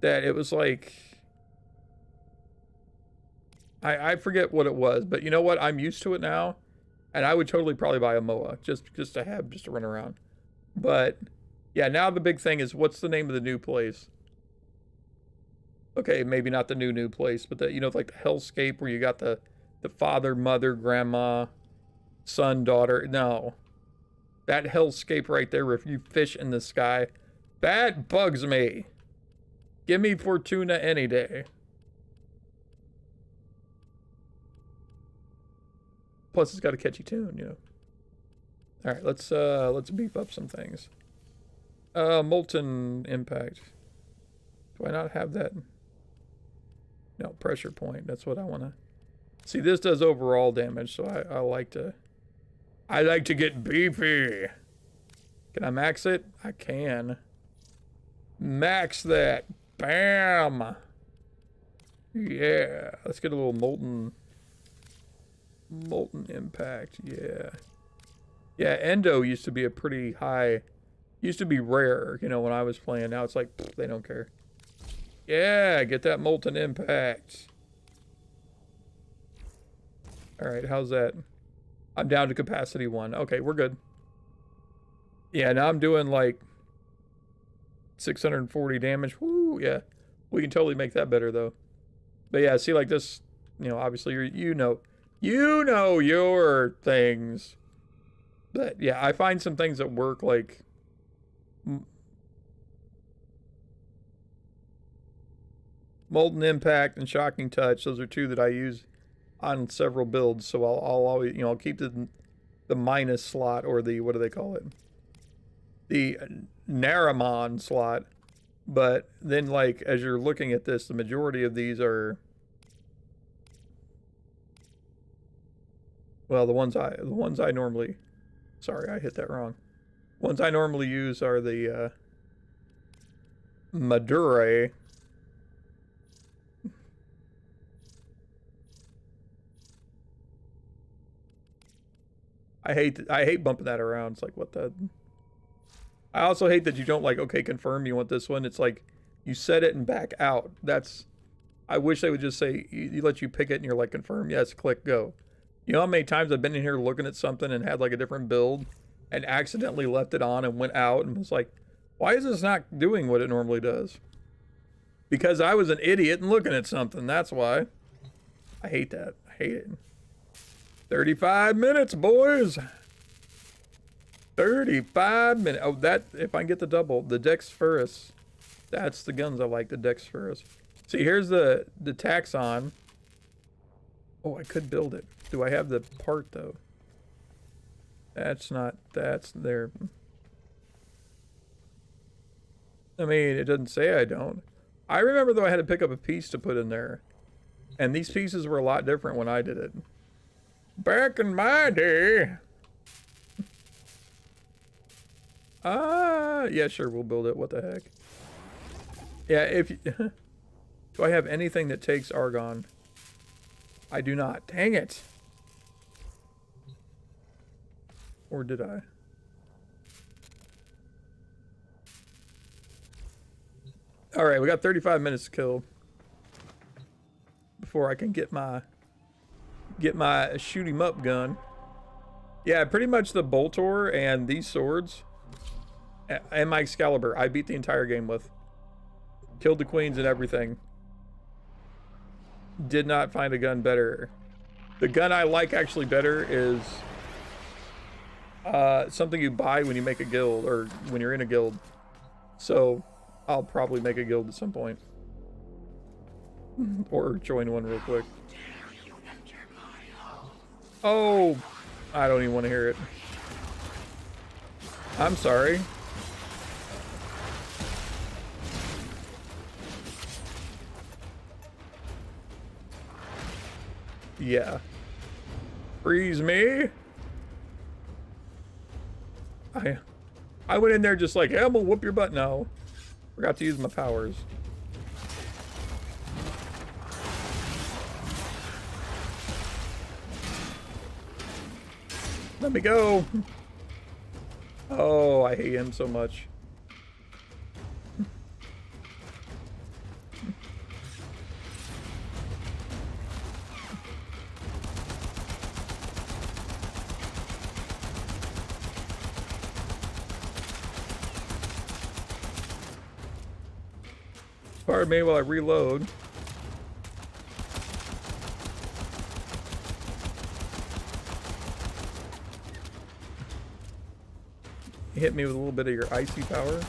that it was like, I forget what it was, but you know what? I'm used to it now, and I would totally probably buy a MOA just to run around. But yeah, now the big thing is, what's the name of the new place? Okay, maybe not the new place, but the, you know, like the hellscape where you got the father, mother, grandma, son, daughter. No, that hellscape right there where you fish in the sky, that bugs me. Give me Fortuna any day. Plus, it's got a catchy tune, you know. All right, let's beef up some things. Molten impact. Do I not have that? No, pressure point. That's what I want to. See, this does overall damage, so I like to. I like to get beefy. Can I max it? I can. Max that. Bam. Yeah. Let's get a little molten impact. Yeah. Yeah, endo used to be a pretty high. Used to be rare, you know, when I was playing. Now it's like, pff, they don't care. Yeah, get that molten impact. All right, how's that? I'm down to capacity 1. Okay, we're good. Yeah, now I'm doing like 640 damage. Woo, yeah. We can totally make that better though. But yeah, see, like this, you know, obviously you know your things. But yeah, I find some things that work, like Molten Impact and Shocking Touch. Those are two that I use on several builds, so I'll always, you know, I'll keep the minus slot, or the, what do they call it? The Naramon slot. But then, like, as you're looking at this, the majority of these are, well, the ones I normally, sorry, I hit that wrong. Ones I normally use are the Madure. I hate bumping that around. It's like, what the? I also hate that you don't, like, okay, confirm you want this one. It's like you set it and back out. That's, I wish they would just say, you let you pick it and you're like, confirm, yes, click, go. You know how many times I've been in here looking at something and had like a different build and accidentally left it on and went out and was like, why is this not doing what it normally does? Because I was an idiot and looking at something. That's why. I hate that. I hate it. 35 minutes, boys. 35 minutes. Oh, that, if I can get the double, the Dexferus. That's the guns I like, the Dexferus. See, here's the Taxon. Oh, I could build it. Do I have the part, though? That's not, that's there. I mean, it doesn't say I don't. I remember, though, I had to pick up a piece to put in there. And these pieces were a lot different when I did it. Back in my day. Yeah, sure, we'll build it. What the heck? Yeah, if you, do I have anything that takes argon? I do not. Dang it. Or did I? All right, we got 35 minutes to kill before I can get my shoot 'em up gun. Yeah, pretty much the Boltor and these swords and my Excalibur, I beat the entire game with. Killed the queens and everything. Did not find a gun better. The gun I like actually better is something you buy when you make a guild, or when you're in a guild. So I'll probably make a guild at some point. Or join one real quick. Oh, I don't even want to hear it. I'm sorry. Yeah. Freeze me. I went in there just like, hey, I'm gonna whoop your butt now. Forgot to use my powers. Let me go. Oh, I hate him so much. Pardon me while I reload. Hit me with a little bit of your icy power.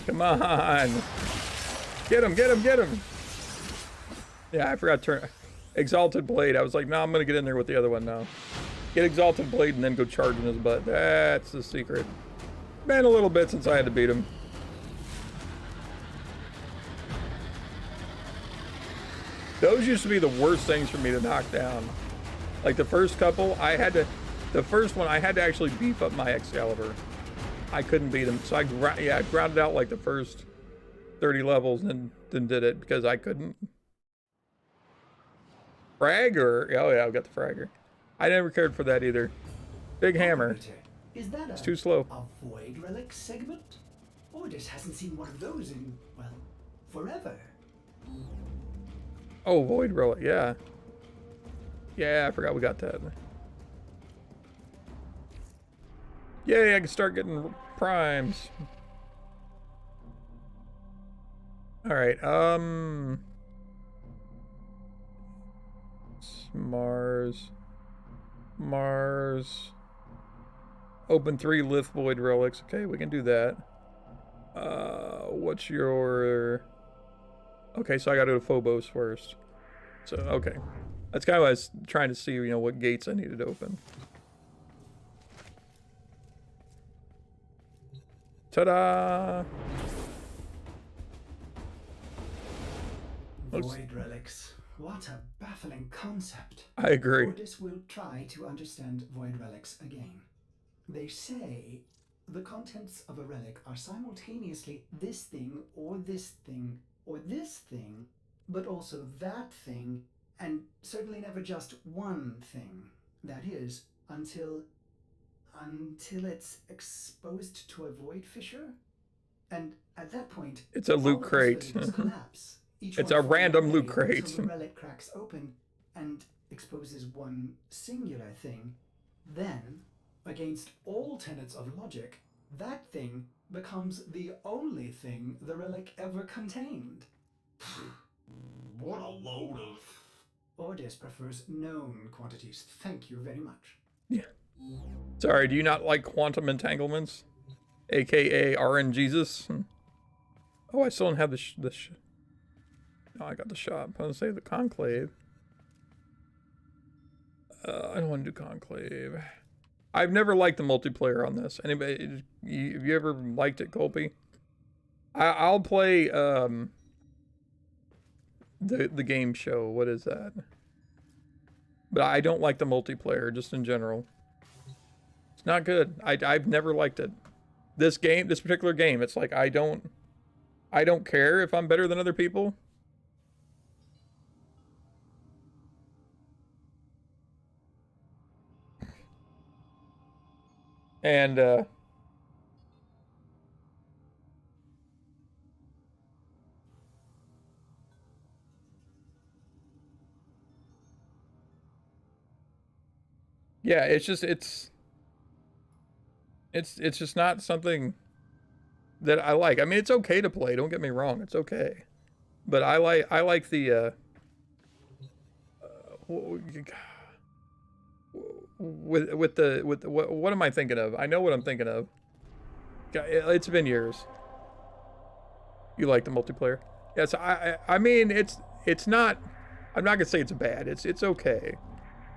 Come on. Get him, get him, get him. Yeah, I forgot to turn Exalted Blade. I was like, no, I'm going to get in there with the other one now. Get Exalted Blade and then go charging his butt. That's the secret. Been a little bit since I had to beat him. Those used to be the worst things for me to knock down. Like the first couple, the first one, I had to actually beef up my Excalibur. I couldn't beat him. So I grounded out like the first 30 levels and then did it because I couldn't. Fragger? Oh yeah, I've got the Fragger. I never cared for that either. Big hammer. Is that it's too slow. A Void Relic segment? Ordis hasn't seen one of those in, well, forever. Oh, Void Relic, yeah. Yeah, I forgot we got that. Yay, I can start getting primes. Alright, Mars. Open 3 Lith Void Relics. Okay, we can do that. What's your... Okay, so I gotta go to Phobos first. So, okay. That's kind of what I was trying to see, you know, what gates I needed to open. Ta-da! Void Relics. What a baffling concept. I agree. Ordis will try to understand Void Relics again. They say the contents of a relic are simultaneously this thing, or this thing, or this thing, but also that thing, and certainly never just one thing. That is, until it's exposed to a void fissure. And at that point, it's a loot crate. Collapse. It's a random loot crate. Until the relic cracks open and exposes one singular thing. Then, against all tenets of logic, that thing becomes the only thing the relic ever contained. What a load of... Ordis prefers known quantities. Thank you very much. Yeah. Sorry, do you not like quantum entanglements? AKA RNGesus? Oh, I still don't have the no, I got the shop. I was gonna say the Conclave. I don't want to do Conclave. I've never liked the multiplayer on this. Anybody, have you ever liked it, Colby? I'll play the game show. What is that? But I don't like the multiplayer, just in general. It's not good. I've never liked it. This particular game, it's like I don't care if I'm better than other people. And yeah, it's just just not something that I like. I mean, it's okay to play, don't get me wrong, it's okay. But I like the what am I thinking of? I know what I'm thinking of. It's been years. You like the multiplayer? Yes, I mean it's not. I'm not gonna say it's bad. It's okay.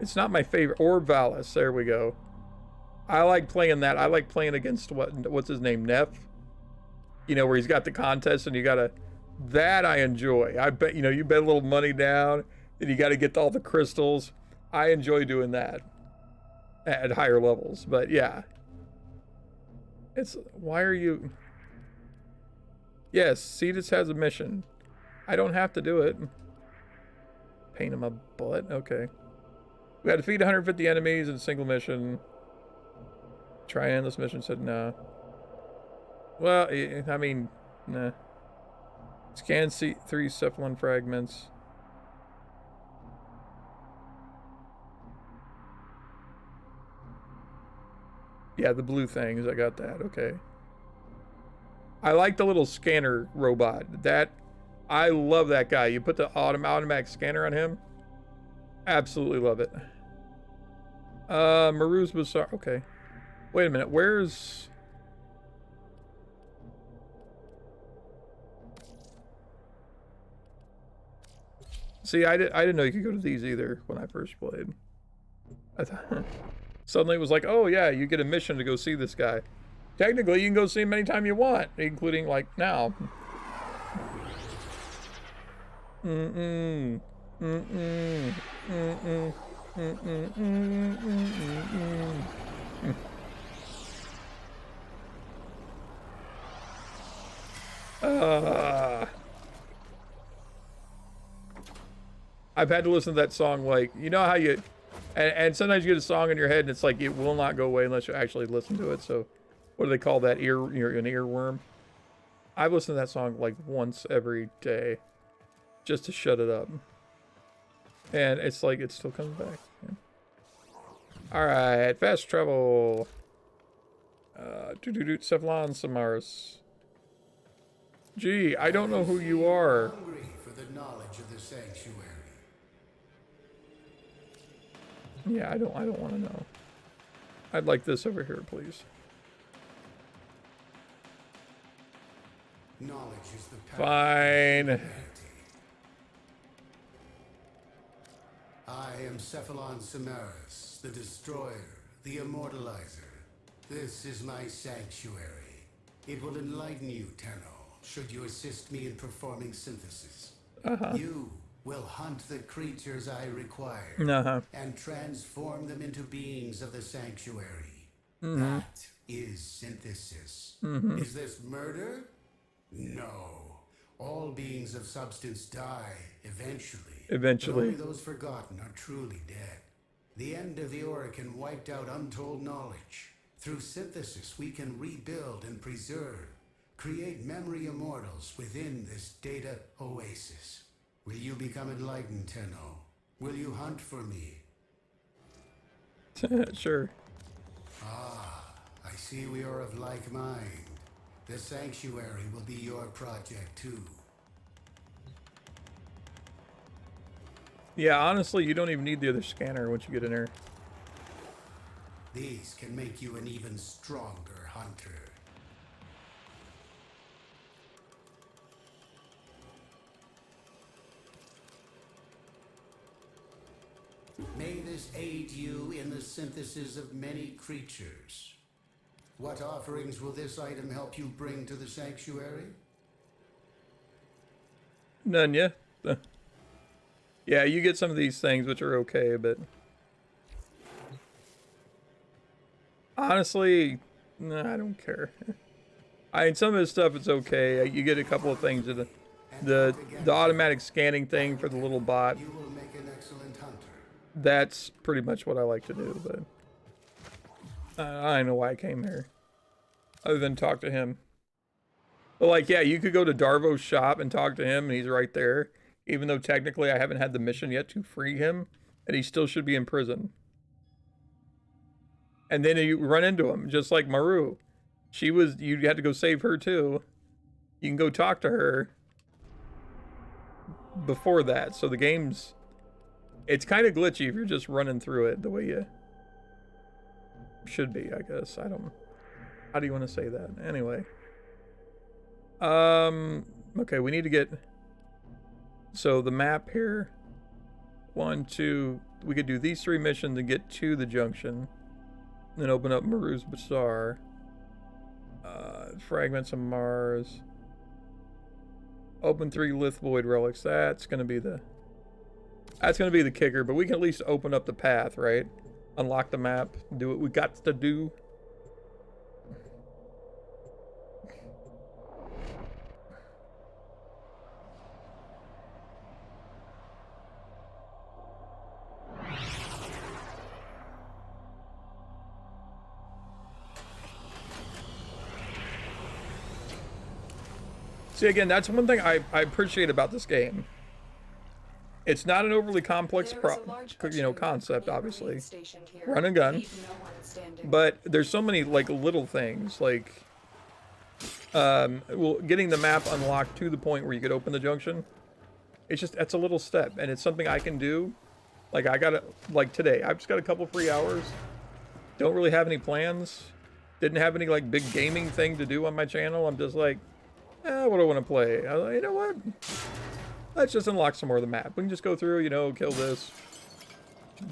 It's not my favorite. Or Valis. There we go. I like playing that. I like playing against what's his name, Neff. You know, where he's got the contest and you gotta. That I enjoy. I bet you bet a little money down and you got to get all the crystals. I enjoy doing that at higher levels. But yeah, it's why are you? Yes, Cetus has a mission. I don't have to do it. Pain in my butt. Okay. We had to defeat 150 enemies in a single mission. Try endless mission said nah. Well, I mean, nah. Scan 3 cephalon fragments. Yeah, the blue things. I got that. Okay. I like the little scanner robot. I love that guy. You put the automatic scanner on him. Absolutely love it. Maru's Bazaar. Okay. Wait a minute. Where's... See, I didn't know you could go to these either when I first played. I thought suddenly it was like, oh yeah, you get a mission to go see this guy. Technically, you can go see him anytime you want, including like now. I've had to listen to that song, like, you know how you, and sometimes you get a song in your head and it's like, it will not go away unless you actually listen to it. So what do they call that? An earworm? I've listened to that song like once every day just to shut it up. And it's like, it still comes back. Yeah. All right, fast travel. Cephalon Samaris. Gee, I don't know who you are. Hungry for the knowledge of the sanctuary. Yeah, I don't want to know. I'd like this over here, please. Knowledge is the path. Fine. I am Cephalon Samaris, the Destroyer, the Immortalizer. This is my sanctuary. It will enlighten you, Tenno, should you assist me in performing synthesis. You will hunt the creatures I require and transform them into beings of the sanctuary. That is synthesis. Is this murder? No. All beings of substance die eventually. But only those forgotten are truly dead. The end of the Orokin wiped out untold knowledge. Through synthesis, we can rebuild and preserve, create memory immortals within this data oasis. Will you become enlightened, Tenno? Will you hunt for me? Sure. I see we are of like mind. The sanctuary will be your project too. Yeah, honestly, you don't even need the other scanner once you get in there. These can make you an even stronger hunter. May this aid you in the synthesis of many creatures. What offerings will this item help you bring to the sanctuary? None, yeah. Yeah, you get some of these things, which are okay, but honestly, no, I don't care. I mean, some of this stuff it's okay. You get a couple of things. The automatic scanning thing for the little bot. You will make an excellent hunter. That's pretty much what I like to do, but I don't know why I came here, other than talk to him. But like, yeah, you could go to Darvo's shop and talk to him, and he's right there. Even though technically I haven't had the mission yet to free him, and he still should be in prison. And then you run into him, just like Maru. You had to go save her too. You can go talk to her before that. So the game's, it's kind of glitchy if you're just running through it the way you should be, I guess. How do you want to say that? Anyway. Okay, we need to get, so the map here, 1, 2, we could do these 3 missions and get to the junction. Then open up Maru's Bazaar. Fragments of Mars. Open 3 Lithvoid relics. That's gonna be the kicker, but we can at least open up the path, right? Unlock the map, do what we got to do. See, again, that's one thing I appreciate about this game. It's not an overly complex concept, obviously. Run and gun. But there's so many, like, little things, like, getting the map unlocked to the point where you could open the junction. That's a little step, and it's something I can do. Like, like, today, I've just got a couple free hours. Don't really have any plans. Didn't have any, like, big gaming thing to do on my channel. I'm just like, what do I want to play? I was like, you know what? Let's just unlock some more of the map. We can just go through, you know, kill this,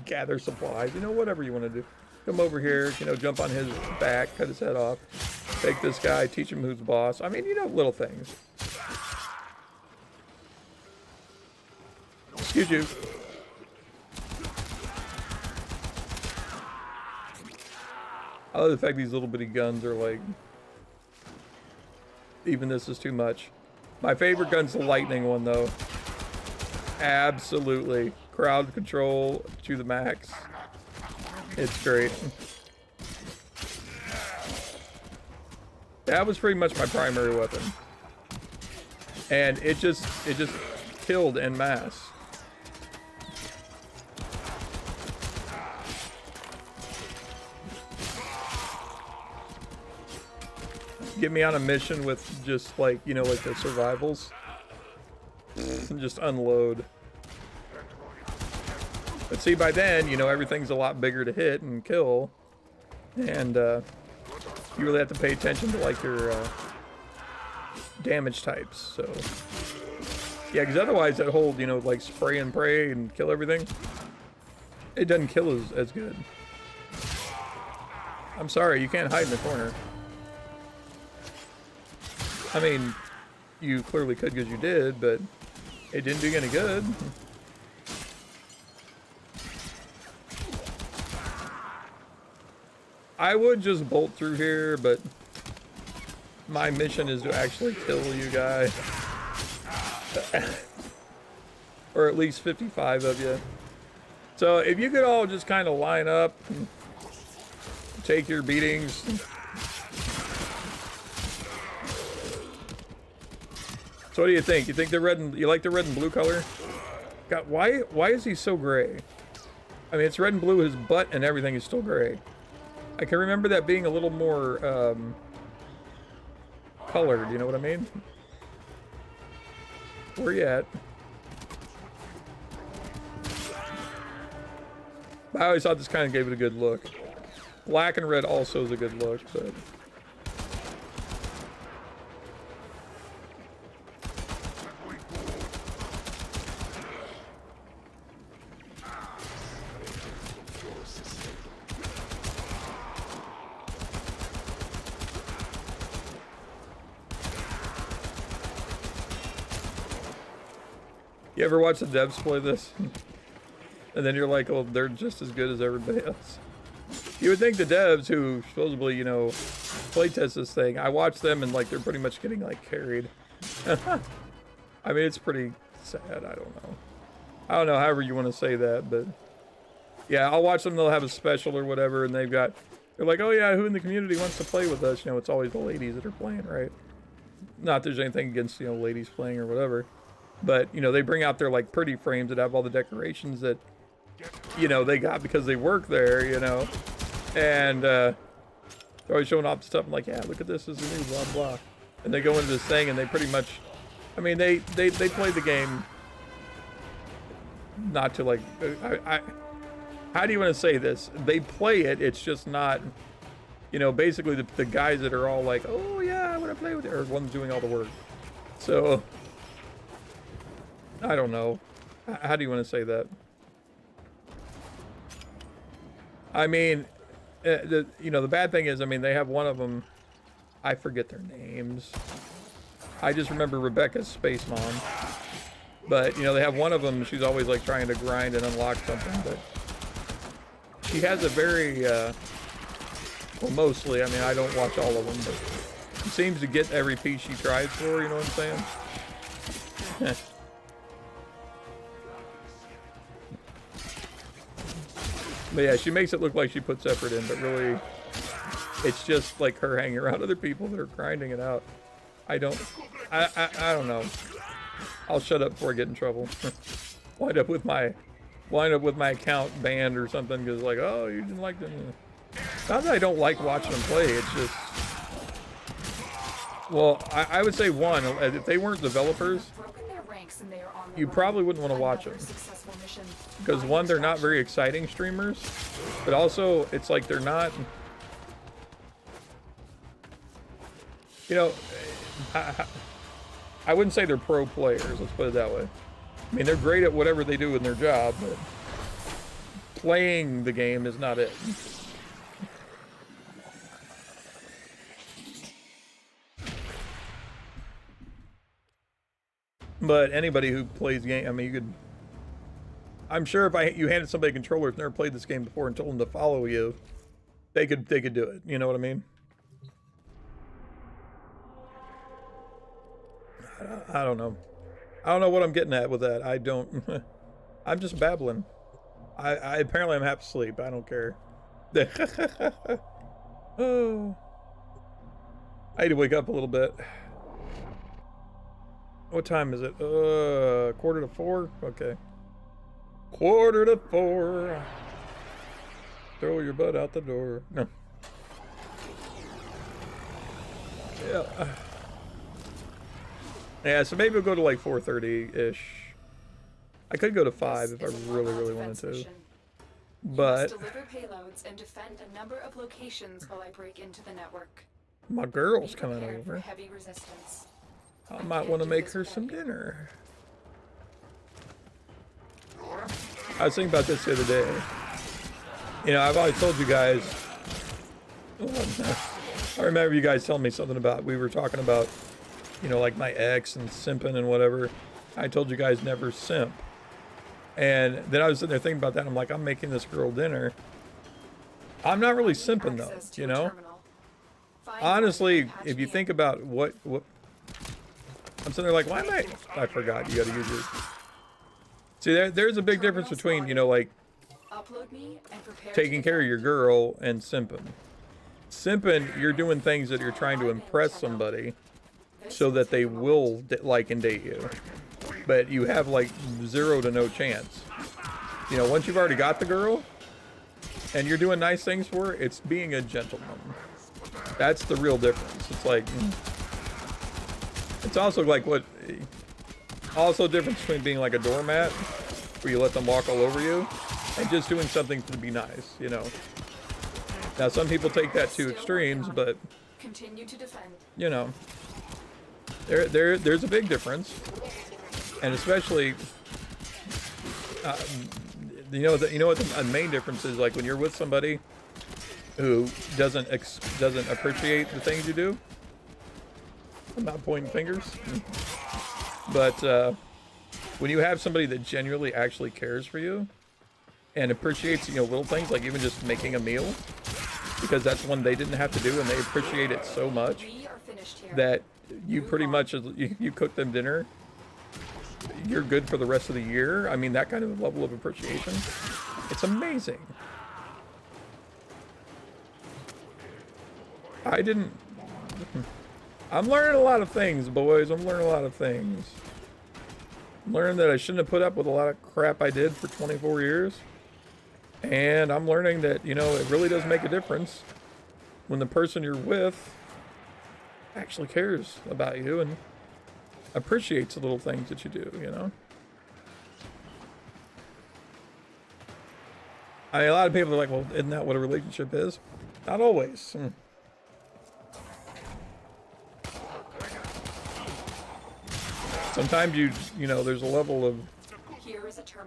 gather supplies, you know, whatever you want to do. Come over here, you know, jump on his back, cut his head off, take this guy, teach him who's boss. I mean, you know, little things. Excuse you. I love the fact these little bitty guns are like, even this is too much. My favorite gun's the lightning one though. Absolutely. Crowd control to the max. It's great. That was pretty much my primary weapon. And it just killed en masse. Get me on a mission with just like, you know, like the survivals. And just unload. But see, by then, you know, everything's a lot bigger to hit and kill. And you really have to pay attention to like your damage types. So yeah, because otherwise that whole, you know, like spray and pray and kill everything, it doesn't kill as good. I'm sorry, you can't hide in the corner. I mean, you clearly could because you did, but it didn't do you any good. I would just bolt through here, but my mission is to actually kill you guys. Or at least 55 of you. So if you could all just kind of line up and take your beatings. So what do you think? You think the red and you like the red and blue color? God, why is he so gray? I mean, it's red and blue. His butt and everything is still gray. I can remember that being a little more colored. You know what I mean? Where you at? I always thought this kind of gave it a good look. Black and red also is a good look, but. You ever watch the devs play this? And then you're like, oh, they're just as good as everybody else. You would think the devs who supposedly, you know, playtest this thing, I watch them and like they're pretty much getting like carried. I mean, it's pretty sad. I don't know however you want to say that, but yeah, I'll watch them. They'll have a special or whatever, and they're like, oh yeah, who in the community wants to play with us? You know, it's always the ladies that are playing, right? Not there's anything against, you know, ladies playing or whatever. But, you know, they bring out their, like, pretty frames that have all the decorations that, you know, they got because they work there, you know. And they're always showing off the stuff. I'm like, yeah, look at this. This is new, blah, blah. And they go into this thing and they pretty much, I mean, they play the game not to, like, how do you want to say this? They play it. It's just not, you know, basically the guys that are all like, oh, yeah, I want to play with it, are the ones doing all the work. So I don't know. How do you want to say that? I mean, you know, the bad thing is, I mean, they have one of them. I forget their names. I just remember Rebecca's Space Mom. But, you know, they have one of them. She's always, like, trying to grind and unlock something. But she has a very, well, mostly. I mean, I don't watch all of them. But she seems to get every piece she tries for, you know what I'm saying? But yeah, she makes it look like she puts effort in, but really, it's just like her hanging around other people that are grinding it out. I don't know. I'll shut up before I get in trouble. wind up with my account banned or something because like, oh, you didn't like them. Not that I don't like watching them play. It's just, well, I would say one, if they weren't developers, you probably wouldn't want to watch them. Because one, they're not very exciting streamers, but also it's like they're not, you know, I wouldn't say they're pro players, let's put it that way. I mean, they're great at whatever they do in their job, but playing the game is not it. But anybody who plays game, I mean, you could. I'm sure if you handed somebody a controller who's never played this game before and told them to follow you, they could do it. You know what I mean? I don't know. I don't know what I'm getting at with that. I don't. I'm just babbling. I apparently I'm half asleep. I don't care. Oh. I need to wake up a little bit. What time is it? 3:45? Okay. 3:45. Throw your butt out the door. No. Yeah. Yeah, so maybe we'll go to like 4:30-ish. I could go to 5 if I really wanted to. But you must deliver payloads and defend a number of locations while I break into the network. my girl's Be coming prepared for over. heavy resistance. I might want to make her some dinner. I was thinking about this the other day. You know, I've always told you guys. I remember you guys telling me something about, we were talking about, you know, like my ex and simping and whatever. I told you guys never simp. And then I was sitting there thinking about that. And I'm like, I'm making this girl dinner. I'm not really simping though, you know? Honestly, if you think about what I'm sitting there like, why am I forgot you gotta use your. See, there's a big difference between, you know, like taking care of your girl and simping. Simping, you're doing things that you're trying to impress somebody so that they will like and date you. But you have like 0 to no chance. You know, once you've already got the girl and you're doing nice things for her, it's being a gentleman. That's the real difference. It's like, it's also like also difference between being like a doormat where you let them walk all over you and just doing something to be nice, you know. Now some people take that to extremes, but continue to defend. You know, there's a big difference. And especially, you know what the main difference is, like when you're with somebody who doesn't appreciate the things you do. I'm not pointing fingers, but when you have somebody that genuinely actually cares for you and appreciates, you know, little things like even just making a meal, because that's one they didn't have to do and they appreciate it so much that you pretty much you cook them dinner. You're good for the rest of the year. I mean, that kind of level of appreciation. It's amazing. I'm learning a lot of things, boys. I'm learning a lot of things. I'm learning that I shouldn't have put up with a lot of crap I did for 24 years. And I'm learning that, you know, it really does make a difference when the person you're with actually cares about you and appreciates the little things that you do, you know? I mean, a lot of people are like, well, isn't that what a relationship is? Not always. Sometimes you know, there's a level of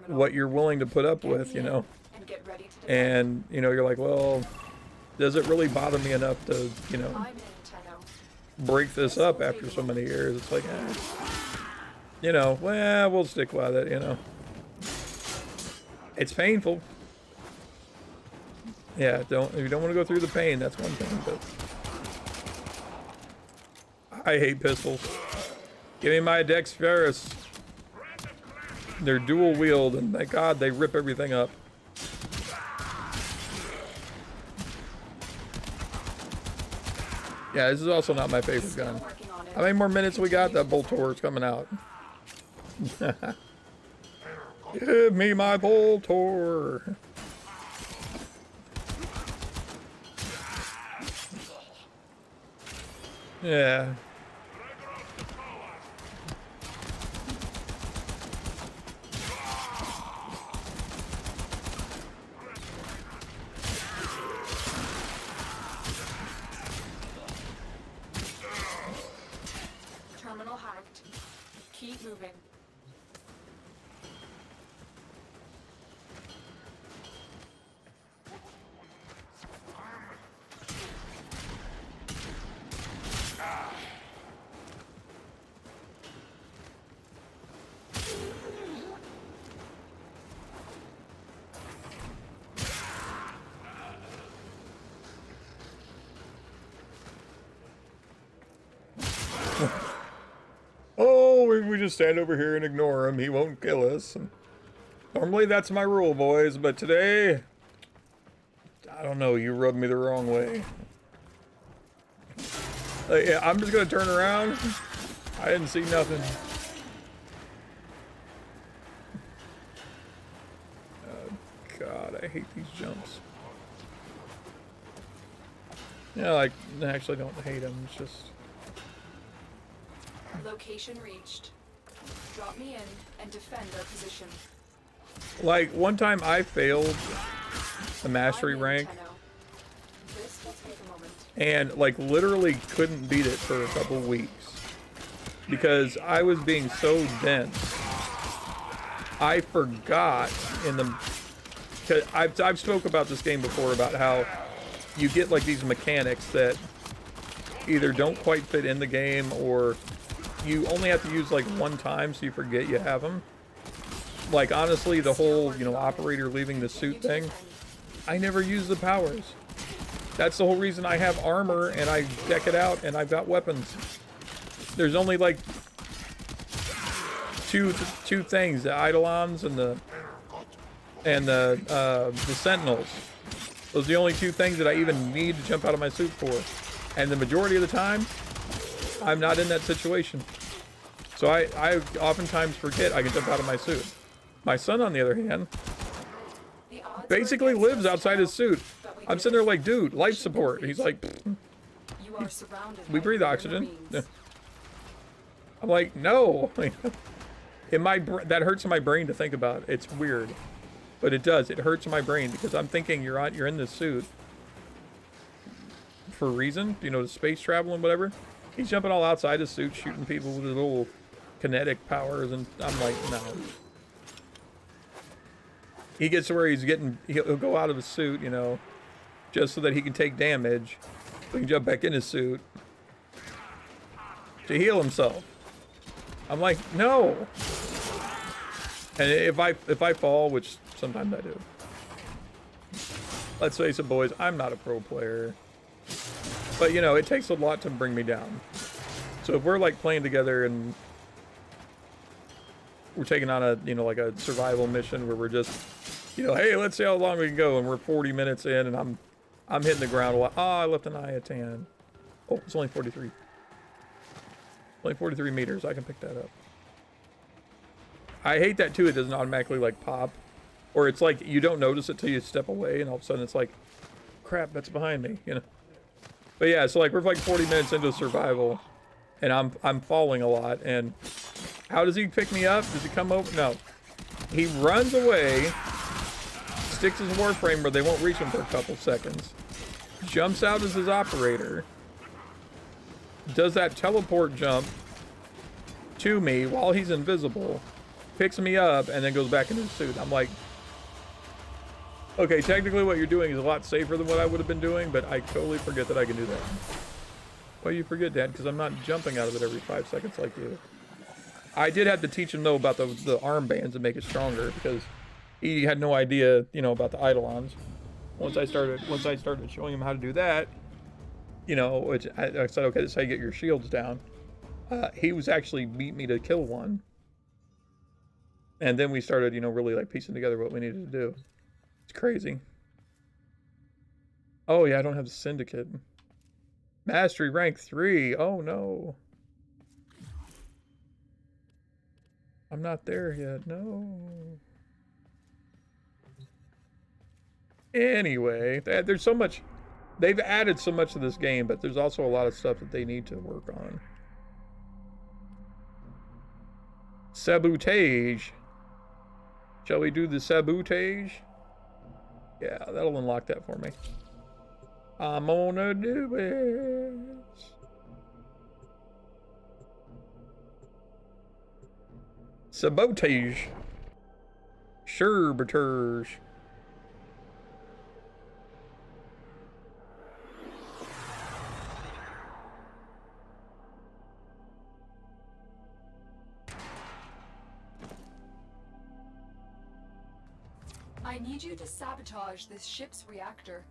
what you're willing to put up with, you know? And, you know, you're like, well, does it really bother me enough to, you know, break this up after so many years? It's like, you know, well, we'll stick with it, you know. It's painful. Yeah, if you don't want to go through the pain, that's one thing, but I hate pistols. Give me my Dex Ferris. They're dual wield, and thank God they rip everything up. Yeah, this is also not my favorite gun. How many more minutes we got? That Boltor is coming out. Give me my Boltor. Yeah. Terminal hacked. Keep moving. just stand over here and ignore him. He won't kill us. And normally that's my rule, boys, but today, I don't know, you rubbed me the wrong way. Yeah, I'm just gonna turn around. I didn't see nothing. Oh, God, I hate these jumps. Yeah, like, I actually don't hate them, it's just... Location reached. Drop me in and defend our position. Like, one time I failed the mastery rank. This will take a moment. And, like, literally couldn't beat it for a couple weeks. Because I was being so dense. I forgot in the... Cause I've spoke about this game before, about how you get, like, these mechanics that either don't quite fit in the game, or you only have to use, like, one time, so you forget you have them. Like, honestly, the whole, you know, operator leaving the suit thing, I never use the powers. That's the whole reason I have armor, and I deck it out, and I've got weapons. There's only, like, two things, the Eidolons and the Sentinels. Those are the only two things that I even need to jump out of my suit for. And the majority of the time, I'm not in that situation. So I oftentimes forget I can jump out of my suit. My son, on the other hand, basically lives outside his suit. I'm sitting there like, dude, life support. He's like, we breathe oxygen. I'm like, no. That hurts my brain to think about. It's weird, but it does. It hurts my brain because I'm thinking you're in this suit for a reason, you know, to space travel and whatever. He's jumping all outside his suit, shooting people with his little kinetic powers, and I'm like, no. He gets to where he'll go out of his suit, you know, just so that he can take damage. So he can jump back in his suit to heal himself. I'm like, no. And if I fall, which sometimes I do, let's face it, boys, I'm not a pro player. But, you know, it takes a lot to bring me down. So if we're, like, playing together and we're taking on a, you know, like a survival mission where we're just, you know, hey, let's see how long we can go, and we're 40 minutes in, and I'm hitting the ground a lot. Oh, I left an eye at 10. Oh, it's only 43. Only 43 meters. I can pick that up. I hate that, too. It doesn't automatically, like, pop. Or it's like you don't notice it till you step away, and all of a sudden it's like, crap, that's behind me, you know. But yeah, so like we're like 40 minutes into survival, and I'm falling a lot. And how does he pick me up? Does he come over? No, he runs away, sticks his Warframe where they won't reach him for a couple seconds, jumps out as his operator, does that teleport jump to me while he's invisible, picks me up, and then goes back in his suit. I'm like, okay, technically what you're doing is a lot safer than what I would have been doing, but I totally forget that I can do that. Well, you forget, Dad, because I'm not jumping out of it every 5 seconds like you. I did have to teach him, though, about the armbands and make it stronger, because he had no idea, you know, about the Eidolons. Once I started showing him how to do that, you know, which I said, okay, this is how you get your shields down. He was actually beat me to kill one. And then we started, you know, really, like, piecing together what we needed to do. It's crazy. Oh, yeah, I don't have the Syndicate. Mastery rank 3. Oh, no. I'm not there yet. No. Anyway, there's so much. They've added so much to this game, but there's also a lot of stuff that they need to work on. Sabotage. Shall we do the sabotage? Yeah, that'll unlock that for me. I'm gonna do it. Sabotage. Sherberterge. I need you to sabotage this ship's reactor.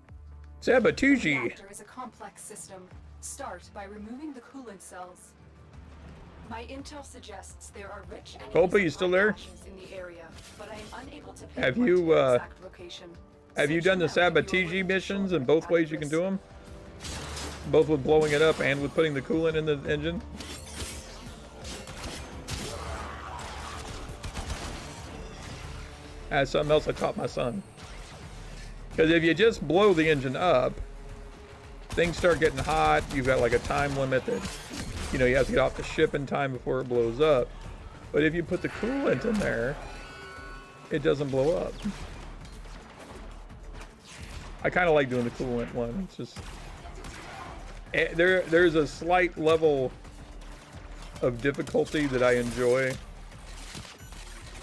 Sabotage. The reactor is a complex system. Start by removing the coolant cells. My intel suggests there are rich Colby, you still there? in the area, but I am unable to Have pinpoint you, the exact location. Have you done the sabotage missions in both ways you can do them? Both with blowing it up and with putting the coolant in the engine? That's something else I taught my son. Because if you just blow the engine up, things start getting hot. You've got like a time limit that, you know, you have to get off the ship in time before it blows up. But if you put the coolant in there, it doesn't blow up. I kind of like doing the coolant one. It's just there's a slight level of difficulty that I enjoy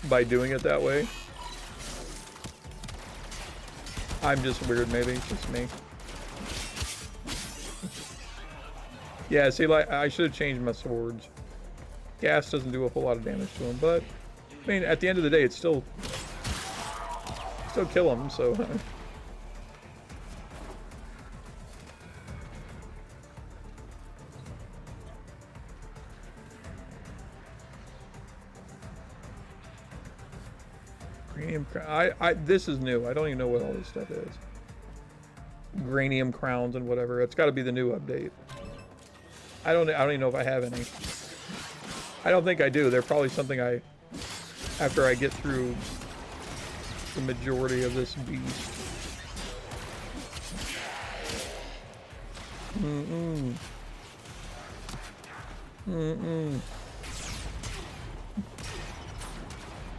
by doing it that way. I'm just weird, maybe. It's just me. Yeah, see, like, I should have changed my swords. Gas doesn't do a whole lot of damage to them, but I mean, at the end of the day, it's still kill them, so. This is new. I don't even know what all this stuff is. Granium crowns and whatever. It's got to be the new update. I don't even know if I have any. I don't think I do. They're probably something after I get through the majority of this beast.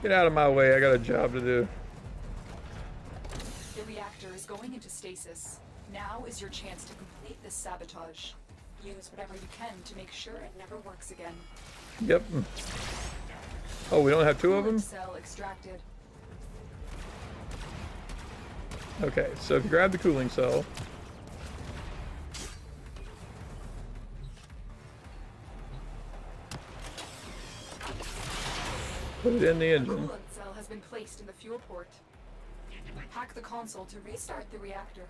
Get out of my way. I got a job to do. The reactor is going into stasis. Now is your chance to complete this sabotage. Use whatever you can to make sure it never works again. Yep. Oh, we don't have two of them? Cell extracted. Okay, so if you grab the cooling cell. Put it in the engine. The coolant cell has been placed in the fuel port. Hack the console to restart the reactor.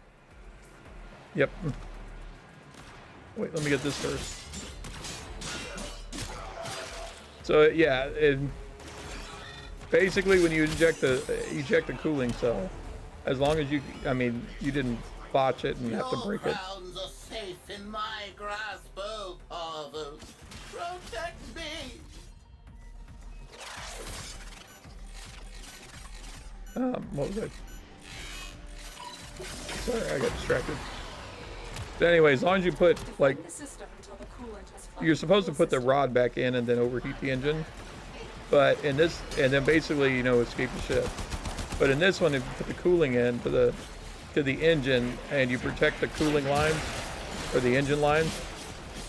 Yep. Wait, let me get this first. So yeah, basically when you eject the cooling cell, as long as you didn't botch it and have to break it. Rounds are safe in my grasp, oh Pavel. Protect me. What was I? Sorry, I got distracted. But anyway, as long as you put, like, you're supposed to put the rod back in and then overheat the engine. But in this, and then basically, you know, escape the ship. But in this one, if you put the cooling in to the engine and you protect the cooling lines or the engine lines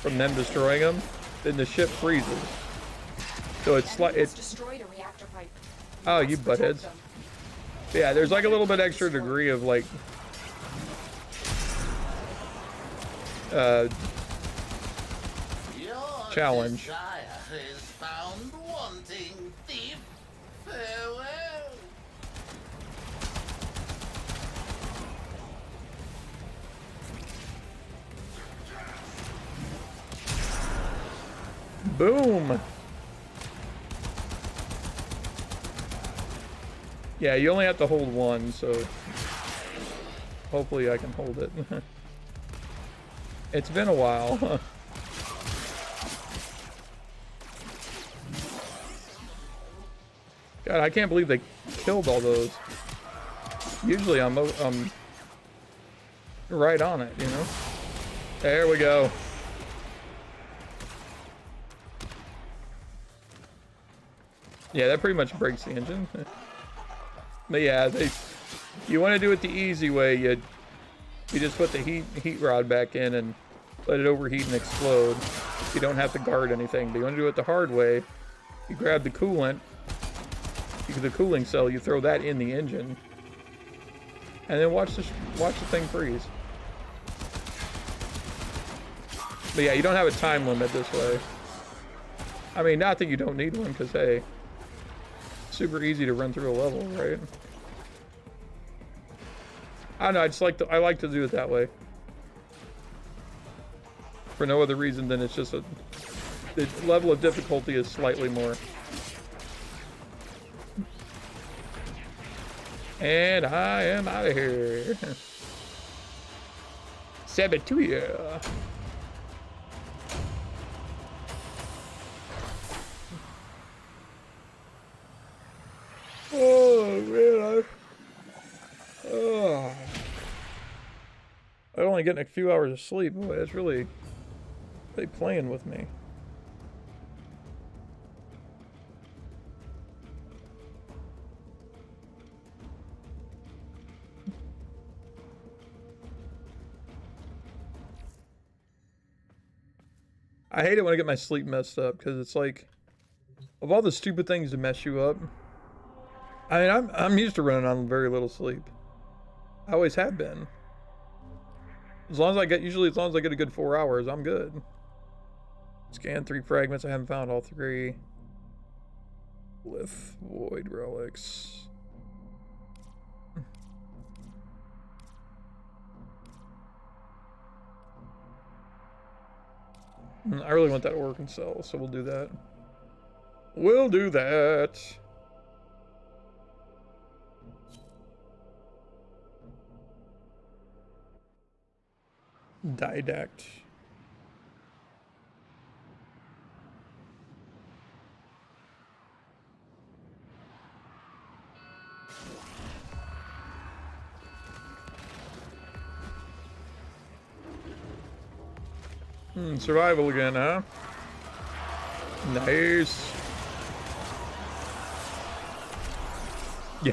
from them destroying them, then the ship freezes. So it's like destroyed a reactor pipe. Oh, you buttheads. Yeah, there's like a little bit extra degree of like challenge. Is found wanting, thief. Farewell. Boom. Yeah, you only have to hold one, so hopefully I can hold it. It's been a while. God, I can't believe they killed all those. Usually I'm right on it, you know? There we go. Yeah, that pretty much breaks the engine. But yeah, you want to do it the easy way. You just put the heat rod back in and let it overheat and explode. You don't have to guard anything. But you want to do it the hard way. You grab the coolant, the cooling cell. You throw that in the engine, and then watch the thing freeze. But yeah, you don't have a time limit this way. I mean, not that you don't need one, because hey, it's super easy to run through a level, right? I don't know. I like to do it that way. For no other reason than it's just the level of difficulty is slightly more. And I am out of here. Saboteur. Oh man, I'm only getting a few hours of sleep. Boy, that's really playing with me. I hate it when I get my sleep messed up because it's like, of all the stupid things to mess you up. I mean, I'm used to running on very little sleep. I always have been. As long as I get a good 4 hours, I'm good. Scan 3 fragments. I haven't found all 3. Lith void relics. I really want that orc and cell, so we'll do that. We'll do that. Didact. Survival again, huh? Nice. Yeah.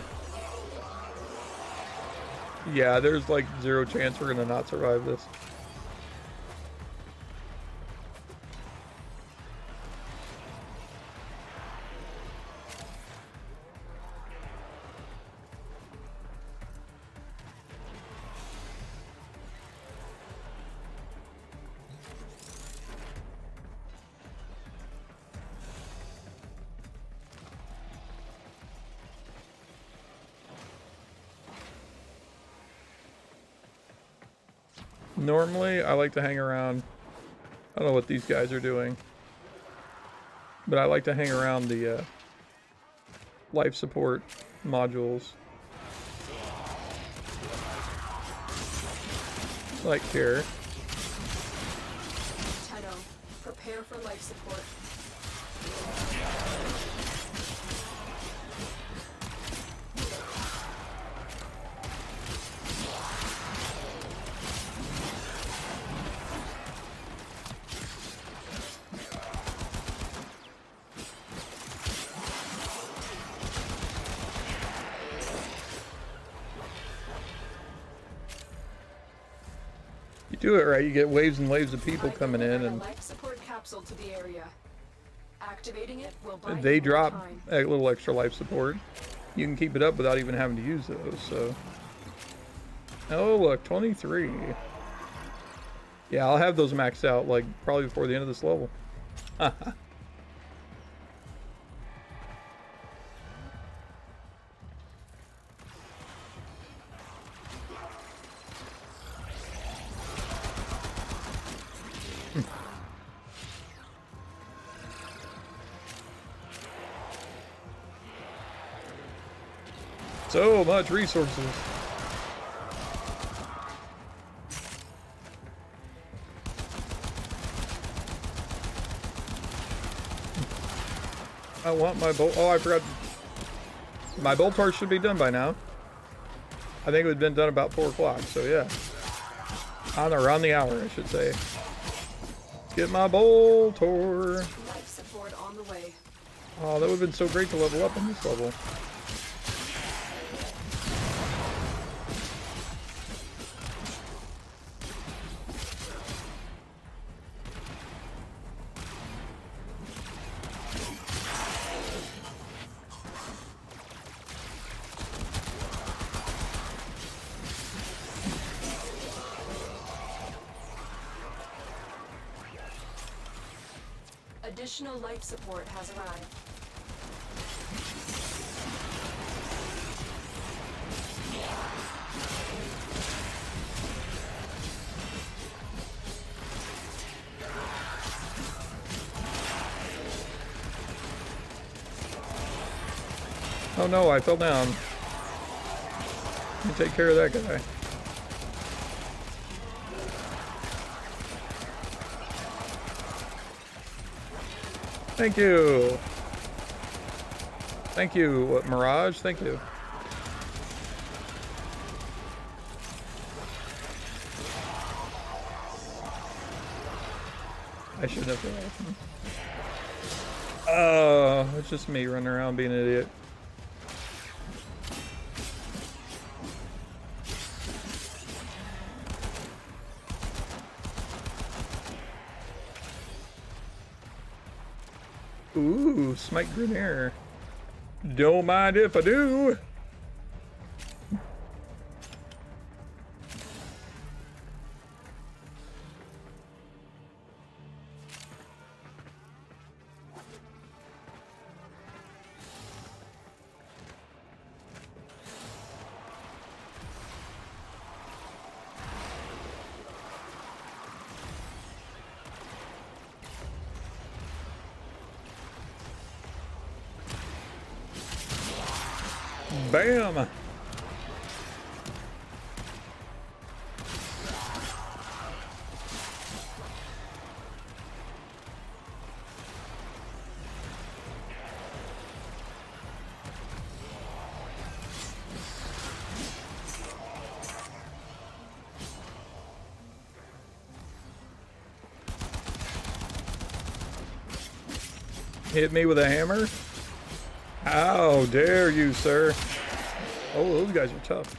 Yeah, there's like 0 chance we're gonna not survive this. Normally, I like to hang around. I don't know what these guys are doing, but I like to hang around the life support modules. Like here. Tenno, prepare for life support. Do it right, you get waves and waves of people coming in, and life support capsule to the area. Activating it will buy they you drop more time. a little extra life support. You can keep it up without even having to use those, so. Oh look, 23. Yeah, I'll have those maxed out, like, probably before the end of this level. So much resources. I want my bolt. Oh, I forgot. My Boltor should be done by now. I think it would have been done about 4 o'clock, so yeah. Around the hour, I should say. Get my Boltor. Life support on the way. Oh, that would have been so great to level up in this level. Additional life support has arrived. Oh no, I fell down. Let me take care of that guy. Thank you. Thank you. What, Mirage? Thank you. I shouldn't have done that. Oh, it's just me running around being an idiot. Ooh, Smite Grenadier. Don't mind if I do. Bam! Hit me with a hammer? How dare you, sir? Oh, those guys are tough.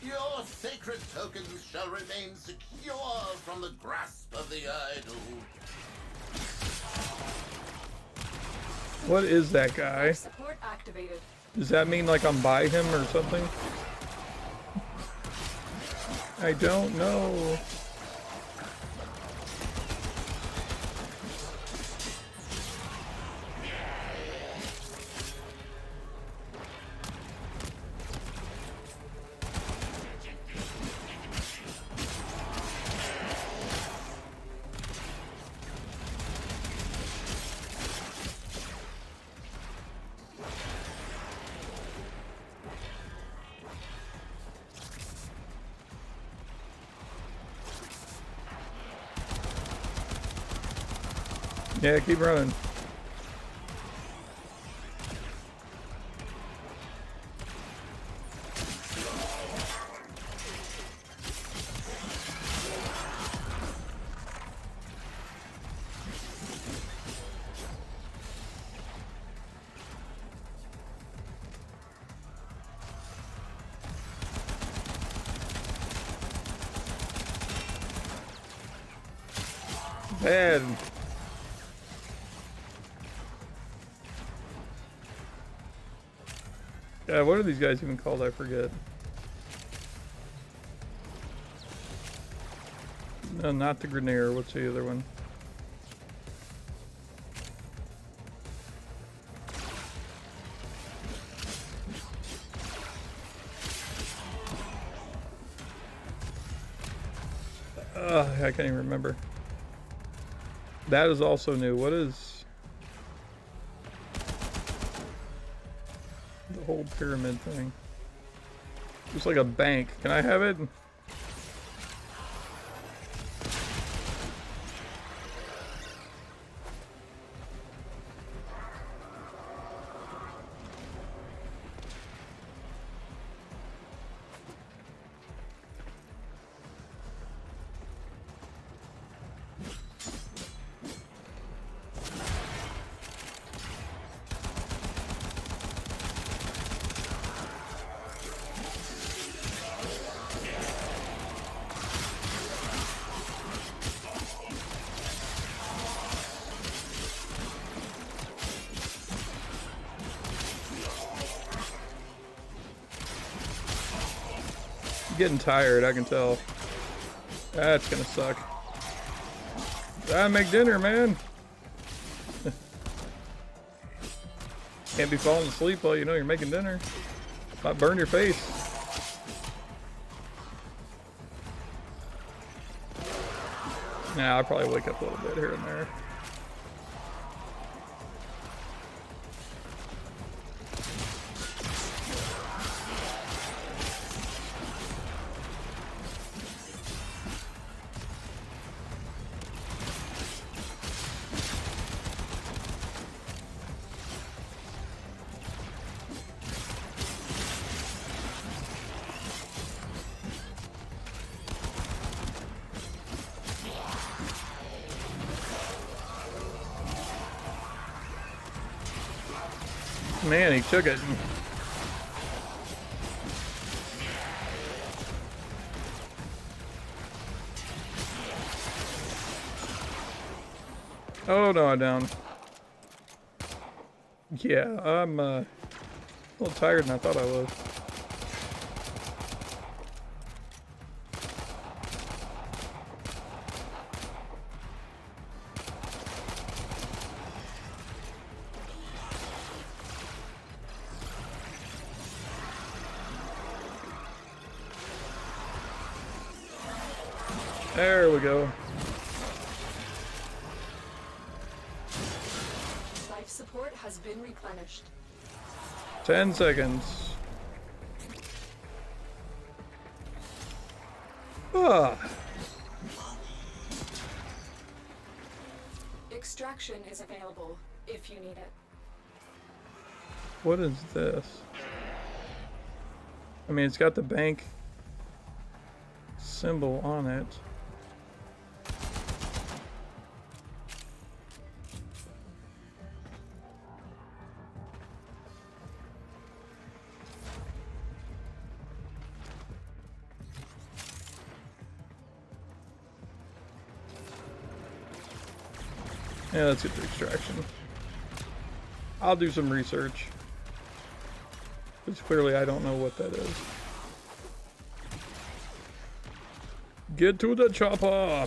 Your sacred tokens shall remain secure from the grasp of the idol. What is that guy? Support activated. Does that mean like I'm by him or something? I don't know. Yeah, keep running. Bad. Yeah, what are these guys even called? I forget. No, not the Grenadier. What's the other one? I can't even remember. That is also new. What is the whole pyramid thing? Looks like a bank. Can I have it? Getting tired, I can tell. That's gonna suck. Gotta make dinner, man. Can't be falling asleep while you know you're making dinner. Might burn your face. Nah, I'll probably wake up a little bit here and there. Man, he took it. Oh no, I'm down. Yeah, I'm a little tired than I thought I was. There we go. Life support has been replenished. 10 seconds. Ah. Extraction is available if you need it. What is this? I mean, it's got the bank symbol on it. Yeah, let's get the extraction. I'll do some research. Because clearly I don't know what that is. Get to the chopper!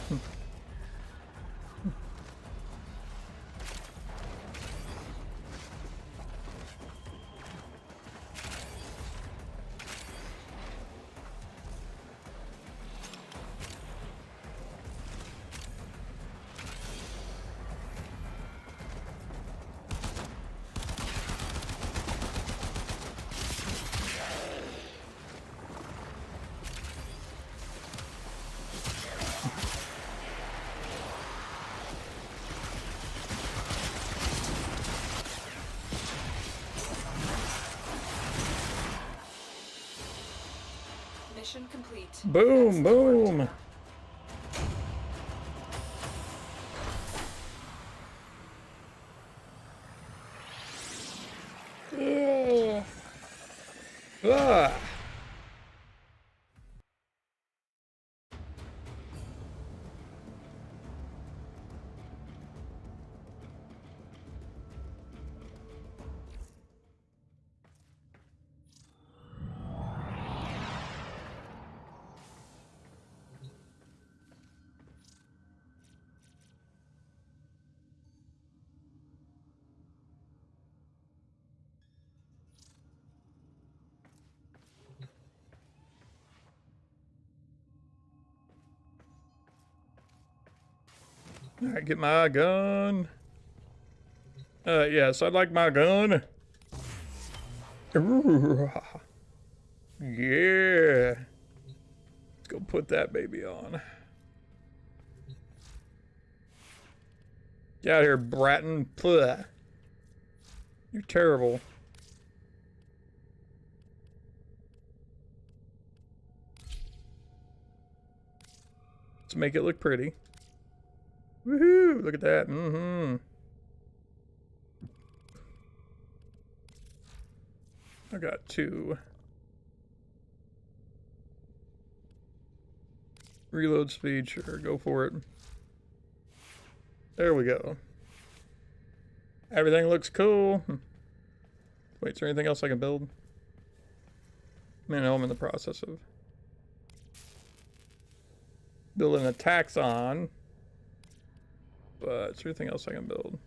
Mission complete. Boom, boom! Ah. Alright, get my gun. Yes, I'd like my gun. Ooh. Yeah. Let's go put that baby on. Get out of here, Bratton. Pleh. You're terrible. Let's make it look pretty. Woohoo! Look at that. Mm-hmm. I got 2. Reload speed, sure, go for it. There we go. Everything looks cool. Wait, is there anything else I can build? I mean, I'm in the process of. building a taxon. But is there anything else I can build?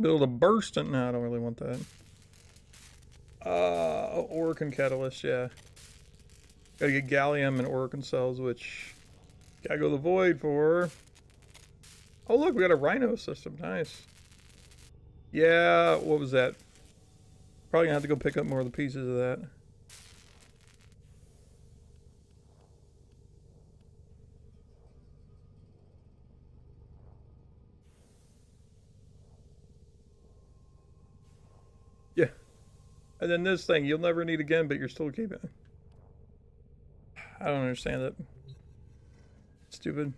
Build a bursting. No, I don't really want that. Orokin catalyst, yeah. Gotta get gallium and orokin cells, which gotta go to the void for. Oh look, we got a rhino system. Nice. Yeah, what was that? Probably gonna have to go pick up more of the pieces of that. Yeah. And then this thing, you'll never need again, but you're still keeping it. I don't understand it. Stupid.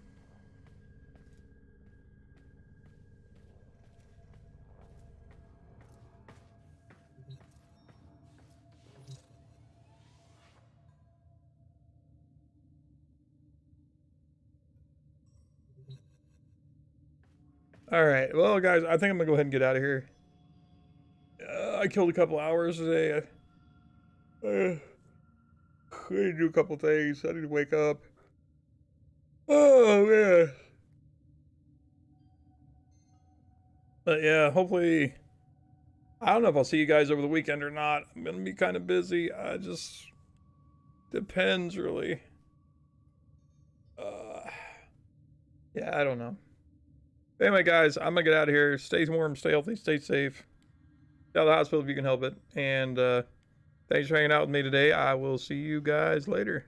All right, well, guys, I think I'm gonna go ahead and get out of here. I killed a couple hours today. I need to do a couple things. I need to wake up. Oh man. But yeah, hopefully, I don't know if I'll see you guys over the weekend or not. I'm gonna be kind of busy. I just depends really. Yeah, I don't know. Anyway, guys, I'm gonna get out of here. Stay warm, stay healthy, stay safe. Get out of the hospital if you can help it. And thanks for hanging out with me today. I will see you guys later.